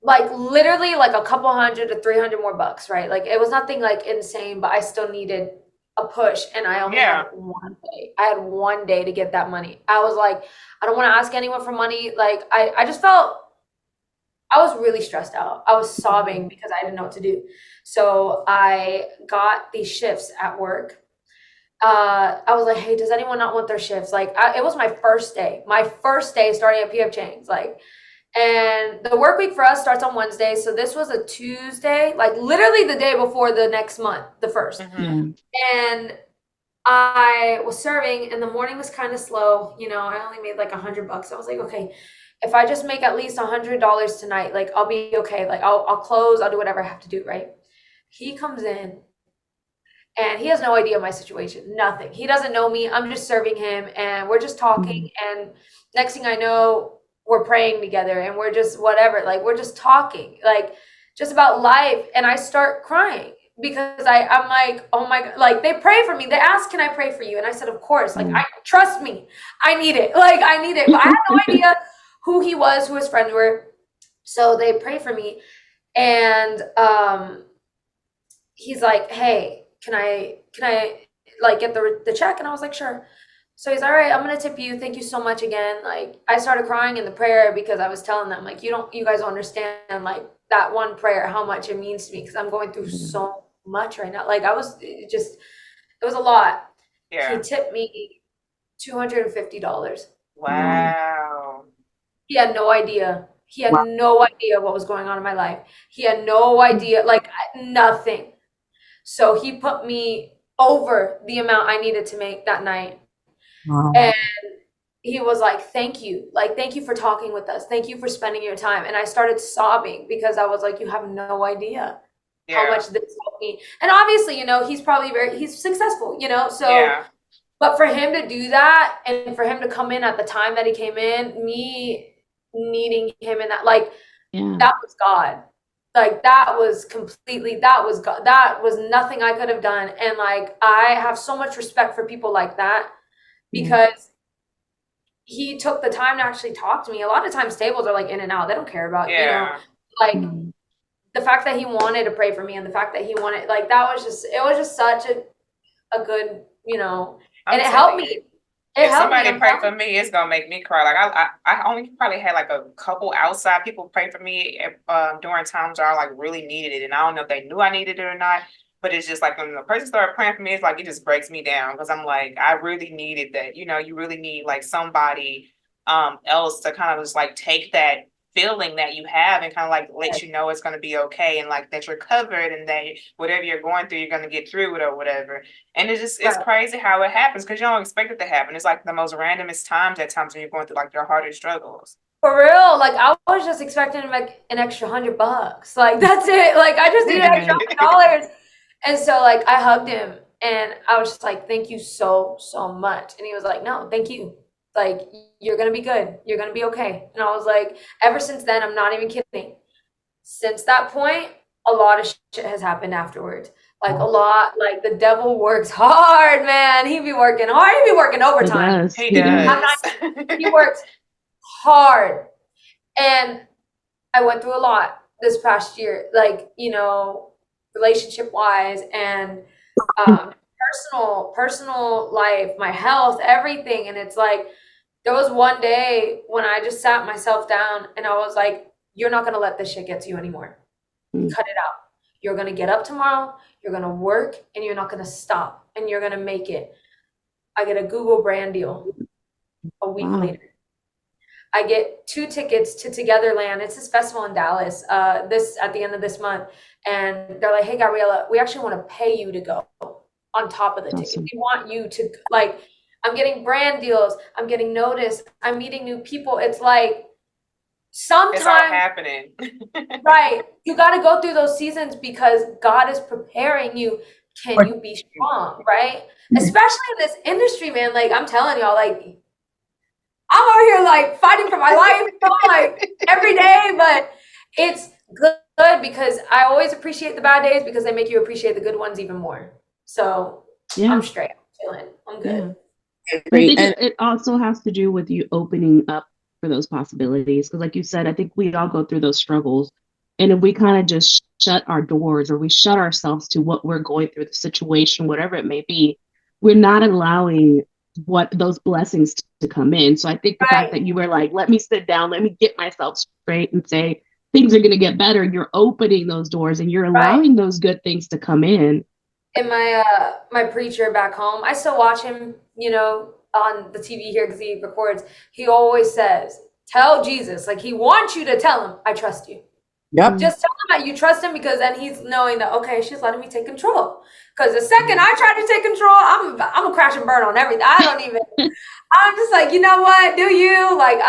like literally like a couple $100 to $300 more bucks, right? Like it was nothing like insane, but I still needed a push and I only had one day. I had one day to get that money. I was like, I don't want to ask anyone for money. Like I just felt, I was really stressed out. I was sobbing because I didn't know what to do. So I got these shifts at work. I was like, hey, does anyone not want their shifts? Like, it was my first day starting at PF Chang's. Like, And the work week for us starts on Wednesday. So this was a Tuesday, like literally the day before the next month, the 1st. And I was serving and the morning was kind of slow. You know, I only made like $100. I was like, okay, if I just make at least $100 tonight, like I'll be okay. Like I'll close, I'll do whatever I have to do, right? He comes in and he has no idea my situation, nothing. He doesn't know me. I'm just serving him and we're just talking. And next thing I know, we're praying together and we're just whatever, like we're just talking, like just about life. And I start crying because I'm like, oh my God, like they pray for me. They ask, can I pray for you? And I said, of course, like I trust me. I need it. Like I need it. But I had no idea who he was, who his friends were. So they pray for me. And he's like, hey, can I like get the check? And I was like, sure. So he's all right, I'm gonna tip you. Thank you so much again. Like I started crying in the prayer because I was telling them like, you guys don't understand like that one prayer, how much it means to me. Cause I'm going through so much right now. Like it was a lot. Yeah. He tipped me $250. Wow. He had no idea. He had no idea what was going on in my life. He had no idea, like nothing. So he put me over the amount I needed to make that night. And he was like, thank you. Like, thank you for talking with us. Thank you for spending your time. And I started sobbing because I was like, you have no idea how much this helped me. And obviously, you know, he's probably he's successful, you know? So, but for him to do that and for him to come in at the time that he came in, me needing him in that, like, that was God. Like that was God. That was nothing I could have done. And like, I have so much respect for people like that. Because he took the time to actually talk to me. A lot of times tables are like in and out. They don't care about, you know, like the fact that he wanted to pray for me and the fact that he wanted, like, it was just such a good, you know, and it helped me. If somebody pray for me, it's gonna make me cry. Like I only probably had like a couple outside people pray for me during times where I like really needed it. And I don't know if they knew I needed it or not. But it's just like when the person started praying for me, it's like it just breaks me down because I'm like, I really needed that. You know, you really need like somebody else to kind of just like take that feeling that you have and kind of like let you know it's going to be okay and like that you're covered and that whatever you're going through, you're going to get through it or whatever. And it's crazy how it happens because you don't expect it to happen. It's like the most randomest times at times when you're going through like your hardest struggles. For real, like I was just expecting like an extra $100. Like that's it. Like I just need an extra $100. And so like I hugged him and I was just like, thank you so much. And he was like, no, thank you. Like, you're going to be good. You're going to be okay. And I was like, ever since then, I'm not even kidding. Since that point, a lot of shit has happened afterwards. Like a lot, like the devil works hard, man. He be working hard. He be working overtime. He does. He works hard. And I went through a lot this past year, like, you know, relationship wise and personal life, my health, everything. And it's like, there was one day when I just sat myself down and I was like, you're not going to let this shit get to you anymore. Cut it out. You're going to get up tomorrow. You're going to work and you're not going to stop and you're going to make it. I get a Google brand deal a week later. I get 2 tickets to Togetherland. It's this festival in Dallas, this at the end of this month. And they're like, hey, Gabriella, we actually want to pay you to go on top of the ticket. We want you to, like, I'm getting brand deals. I'm getting noticed. I'm meeting new people. It's like, sometimes it's all happening. Right. You got to go through those seasons because God is preparing you. Can you be strong? Right. Especially in this industry, man. Like, I'm telling y'all, like, I'm over here like fighting for my life, you know, like every day, but it's good because I always appreciate the bad days because they make you appreciate the good ones even more. So I'm straight. I'm chilling. I'm good. I think it also has to do with you opening up for those possibilities. Because like you said, I think we all go through those struggles. And if we kind of just shut our doors or we shut ourselves to what we're going through, the situation, whatever it may be, we're not allowing those blessings to come in. So I think the fact that you were like, let me sit down, let me get myself straight and say things are going to get better. You're opening those doors and you're allowing those good things to come in. And my preacher back home, I still watch him, you know, on the TV here because he records. He always says, tell Jesus. Like, he wants you to tell him, I trust you. Yep. Just tell him that you trust him, because then he's knowing that, okay, she's letting me take control. Because the second I try to take control, I'm gonna crash and burn on everything. I'm just like, you know what? Do you? Like,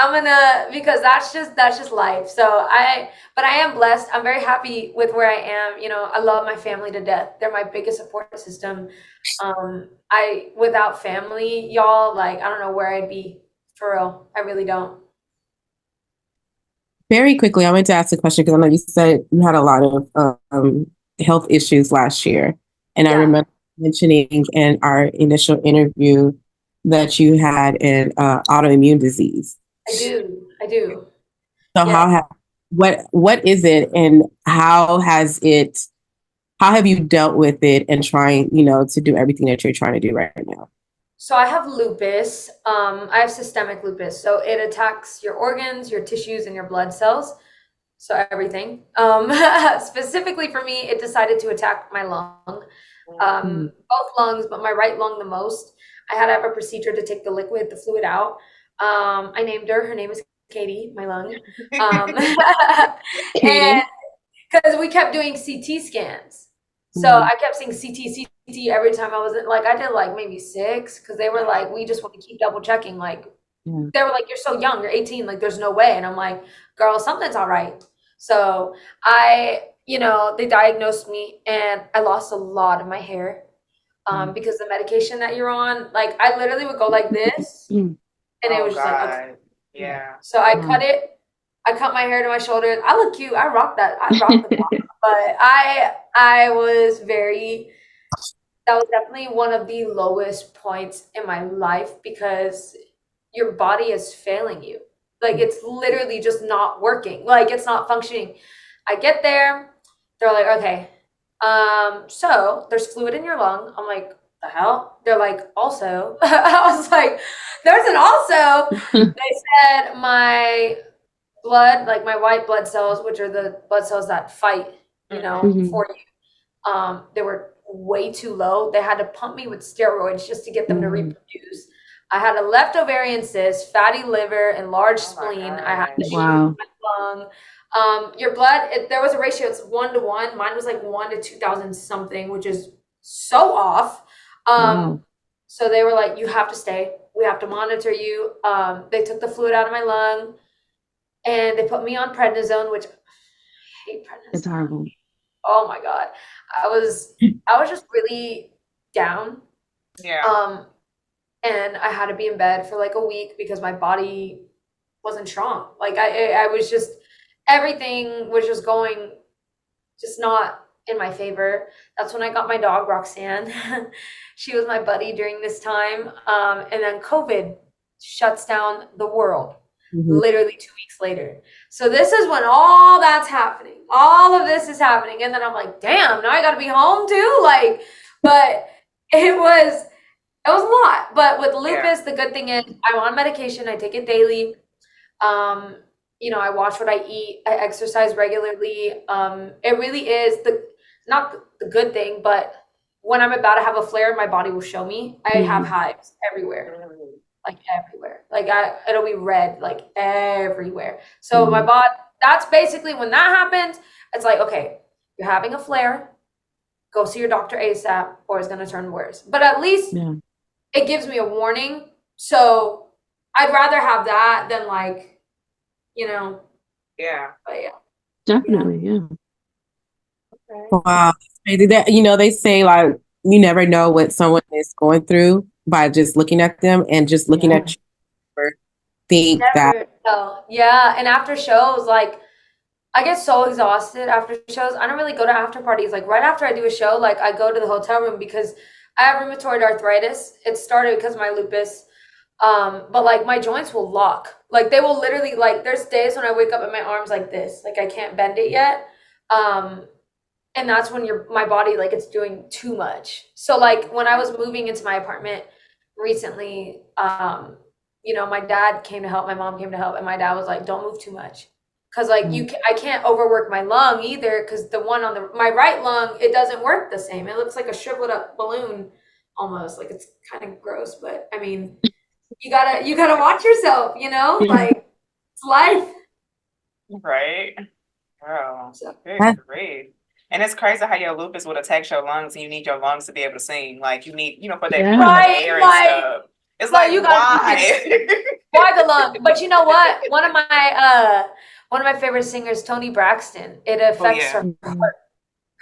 because that's just life. But I am blessed. I'm very happy with where I am. You know, I love my family to death. They're my biggest support system. Without family, y'all, like, I don't know where I'd be, for real. I really don't. Very quickly, I wanted to ask a question because I know you said you had a lot of health issues last year. And I remember mentioning in our initial interview that you had an autoimmune disease. I do. So what is it, and how have you dealt with it and trying, to do everything that you're trying to do right now? So I have lupus. I have systemic lupus. So it attacks your organs, your tissues, and your blood cells. So everything. Specifically for me, it decided to attack my lung. Both lungs, but my right lung the most. I had to have a procedure to take the fluid out. I named her. Her name is Katie, my lung. And because we kept doing CT scans. So I kept saying CT every time I was I did like maybe 6, because they were like, we just want to keep double checking. Like, they were like, you're so young, you're 18, like there's no way. And I'm like, girl, something's all right. So they diagnosed me, and I lost a lot of my hair because the medication that you're on, like, I literally would go like this, and it was just like, okay. Yeah. So I cut it. I cut my hair to my shoulders. I look cute. I rock that. I rock the block. But I was that was definitely one of the lowest points in my life, because your body is failing you. Like, it's literally just not working. Like, it's not functioning. I get there. They're like, okay, so there's fluid in your lung. I'm like, the hell? They're like, also. I was like, there's an also. They said my blood, like my white blood cells, which are the blood cells that fight, for you, they were way too low. They had to pump me with steroids just to get them to reproduce. I had a left ovarian cyst, fatty liver, and large spleen. I had to shoot my lung. Your blood, there was a ratio, it's 1-to-1. Mine was like 1 to 2,000 something, which is so off. So they were like, you have to stay. We have to monitor you. They took the fluid out of my lung, and they put me on prednisone, which I hate prednisone. It's horrible. Oh my God. I was just really down. Yeah. And I had to be in bed for like a week because my body wasn't strong. Like I was just, everything was just going, just not in my favor. That's when I got my dog, Roxanne. She was my buddy during this time. And then COVID shuts down the world. Literally 2 weeks later. So this is when all that's happening. All of this is happening. And then I'm like, damn, now I gotta be home too. Like, but it was a lot. But with lupus, the good thing is I'm on medication. I take it daily. I watch what I eat. I exercise regularly. It really is not the good thing, but when I'm about to have a flare, my body will show me. I have hives everywhere. Like everywhere. Like it'll be red, like everywhere. So my body, that's basically when that happens, it's like, okay, you're having a flare, go see your doctor ASAP, or it's gonna turn worse. But at least it gives me a warning. So I'd rather have that than like, Yeah. But yeah. Definitely, yeah. Okay. Wow. They say like you never know what someone is going through by just looking at them, and just looking at you think that. Yeah. And after shows, like I get so exhausted after shows. I don't really go to after parties. Like right after I do a show, like I go to the hotel room because I have rheumatoid arthritis. It started because of my lupus. But like my joints will lock. Like they will literally, like there's days when I wake up and my arm's like this, like I can't bend it yet. And that's when my body, like it's doing too much. So like when I was moving into my apartment recently, my dad came to help, my mom came to help, and my dad was like, don't move too much. Cause like I can't overwork my lung either. Cause the one on my right lung, it doesn't work the same. It looks like a shriveled up balloon almost. Like it's kind of gross, but I mean, you gotta watch yourself, like It's life. Right. Girl, So, good grief. And it's crazy how your lupus would attack your lungs and you need your lungs to be able to sing. Like you need, for that Yeah. breath of right, air and like, stuff. It's no, like, you gotta why? why the lung? But you know what? One of my favorite singers, Toni Braxton, it affects yeah. her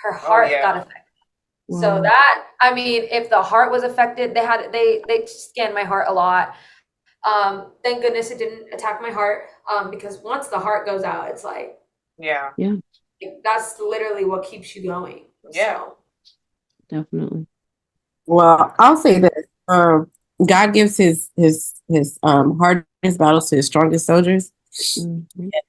Oh, heart yeah. got affected. So Wow. that, I mean, if the heart was affected, they scanned my heart a lot. Thank goodness it didn't attack my heart. Because once the heart goes out, it's like Yeah. that's literally what keeps you going. Yeah. So Definitely. Well, I'll say this. God gives his hardest battles to his strongest soldiers. Mhm.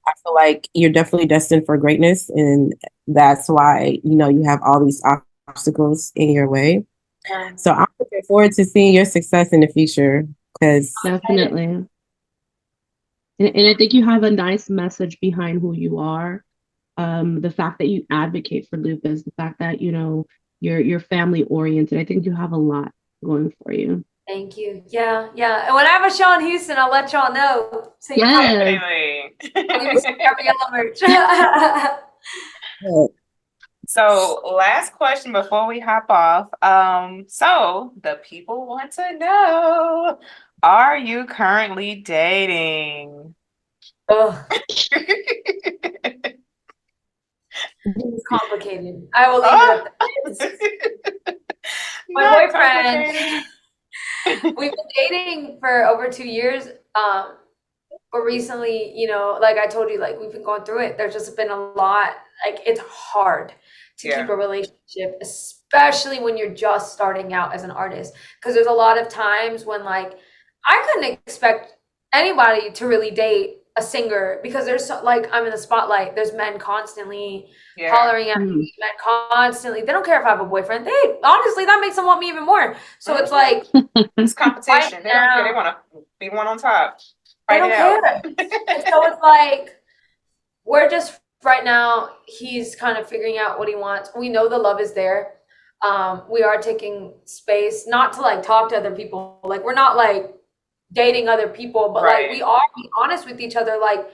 I feel like you're definitely destined for greatness, and that's why you have all these obstacles in your way. yeah. So I'm looking forward to seeing your success in the future because Definitely. And I think you have a nice message behind who you are. The fact that you advocate for lupus, the fact that you're family oriented. I think you have a lot going for you. Thank you. Yeah, yeah. And when I have a show in Houston, I'll let y'all know. So you Yes. Definitely. I'll give you some Gabriella merch. So, last question before we hop off. So the people want to know, are you currently dating? Ugh, it's complicated. I will leave it at that. My Not boyfriend, complicated. we've been dating for over 2 years. But recently, like I told you, like we've been going through it. There's just been a lot. Like it's hard to keep Yeah. a relationship, especially when you're just starting out as an artist. Because there's a lot of times when like I couldn't expect anybody to really date a singer because there's like I'm in the spotlight. There's men constantly Yeah. hollering at Mhm. me, men constantly. They don't care if I have a boyfriend. They honestly that makes them want me even more. So it's like It's competition. They don't care. They now- want to be one on top. they Fight don't it care. out. And so it's like we're just right now he's kind of figuring out what he wants. We know the love is there. We are taking space not to like talk to other people. Like we're not like dating other people, but Right. like we are being honest with each other. Like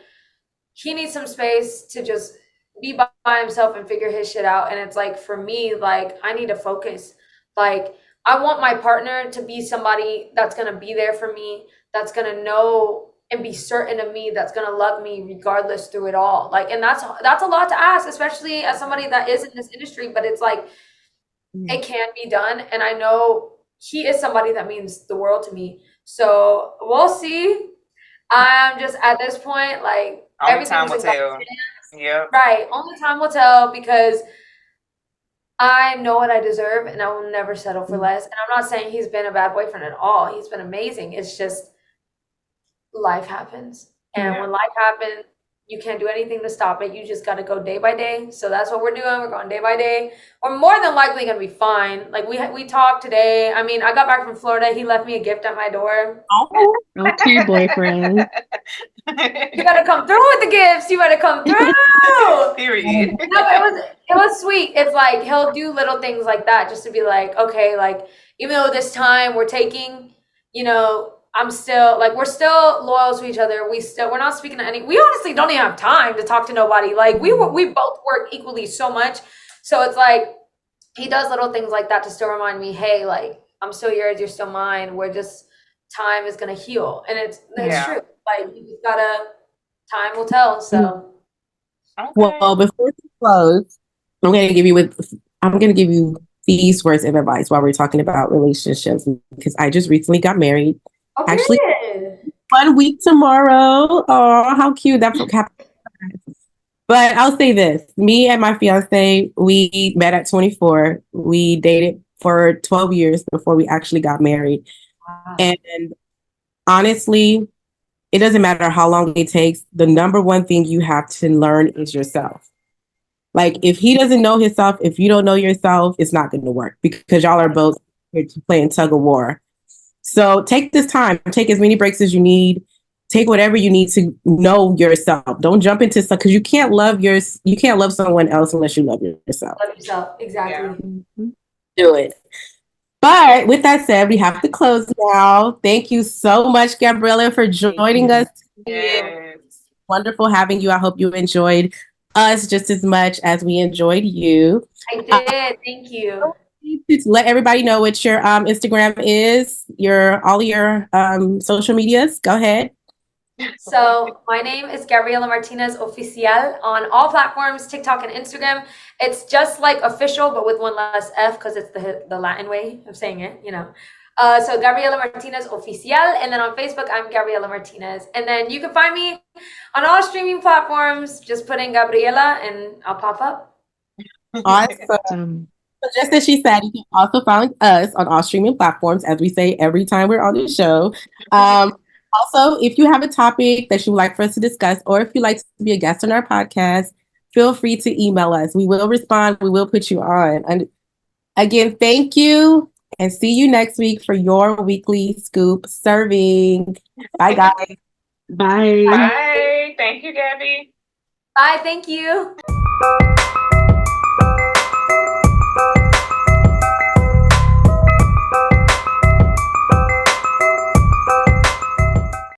he needs some space to just be by himself and figure his shit out. And it's like for me, like I need to focus. Like I want my partner to be somebody that's gonna be there for me, that's gonna know and be certain of me, that's gonna love me regardless through it all. Like, and that's a lot to ask, especially as somebody that is in this industry. But it's like it can be done, and I know he is somebody that means the world to me. So we'll see. I'm just at this point, like Only everything time is will in God's tell. hands. Yep. Right. Only time will tell because I know what I deserve and I will never settle for less. And I'm not saying he's been a bad boyfriend at all. He's been amazing. It's just life happens. And Yeah. when life happens, you can't do anything to stop it. You just got to go day by day. So that's what we're doing. We're going day by day. We're more than likely going to be fine. Like we talked today. I mean, I got back from Florida. He left me a gift at my door. oh, Okay, boyfriend. You got to come through with the gifts. You got to come through. Period. No, but it was sweet. It's like he'll do little things like that just to be like, okay, like even though this time we're taking, I'm still like we're still loyal to each other. We're not speaking to any. We honestly don't even have time to talk to nobody. Like we both work equally so much. So it's like he does little things like that to still remind me, hey, like I'm still yours, you're still mine. We're just time is gonna heal, and it's Yeah. true. Like you just gotta time will tell. So. Okay. well, before we close, I'm going to give you these words of advice while we're talking about relationships because I just recently got married. Okay. Actually, 1 week tomorrow. Oh, how cute that happened. But I'll say this. Me and my fiance, we met at 24. We dated for 12 years before we actually got married. Wow. And honestly, it doesn't matter how long it takes. The number one thing you have to learn is yourself. Like if he doesn't know himself, if you don't know yourself, it's not going to work because y'all are both here to playing tug of war. So take this time, take as many breaks as you need, take whatever you need to know yourself. Don't jump into stuff because you can't love someone else unless you love yourself. Love yourself. Exactly. Yeah. Do it. But with that said, we have to close now. Thank you so much, Gabriella, for joining us. Yes. wonderful having you. I hope you enjoyed us just as much as we enjoyed you. I did. Thank you. To let everybody know what your Instagram is, all your social medias. Go ahead. So my name is Gabriella Martinez Oficial on all platforms, TikTok and Instagram. It's just like official, but with one less F because it's the Latin way of saying it, you know. So Gabriella Martinez Oficial, and then on Facebook, I'm Gabriella Martinez. And then you can find me on all streaming platforms. Just put in Gabriella and I'll pop up. Awesome. So just as she said, you can also find us on all streaming platforms, as we say every time we're on the show. Also, if you have a topic that you would like for us to discuss, or if you'd like to be a guest on our podcast, feel free to email us. We will respond. We will put you on. And again, thank you, and see you next week for your weekly scoop serving. Bye, guys. Bye. Bye. Thank you, Gabby. Bye. Thank you.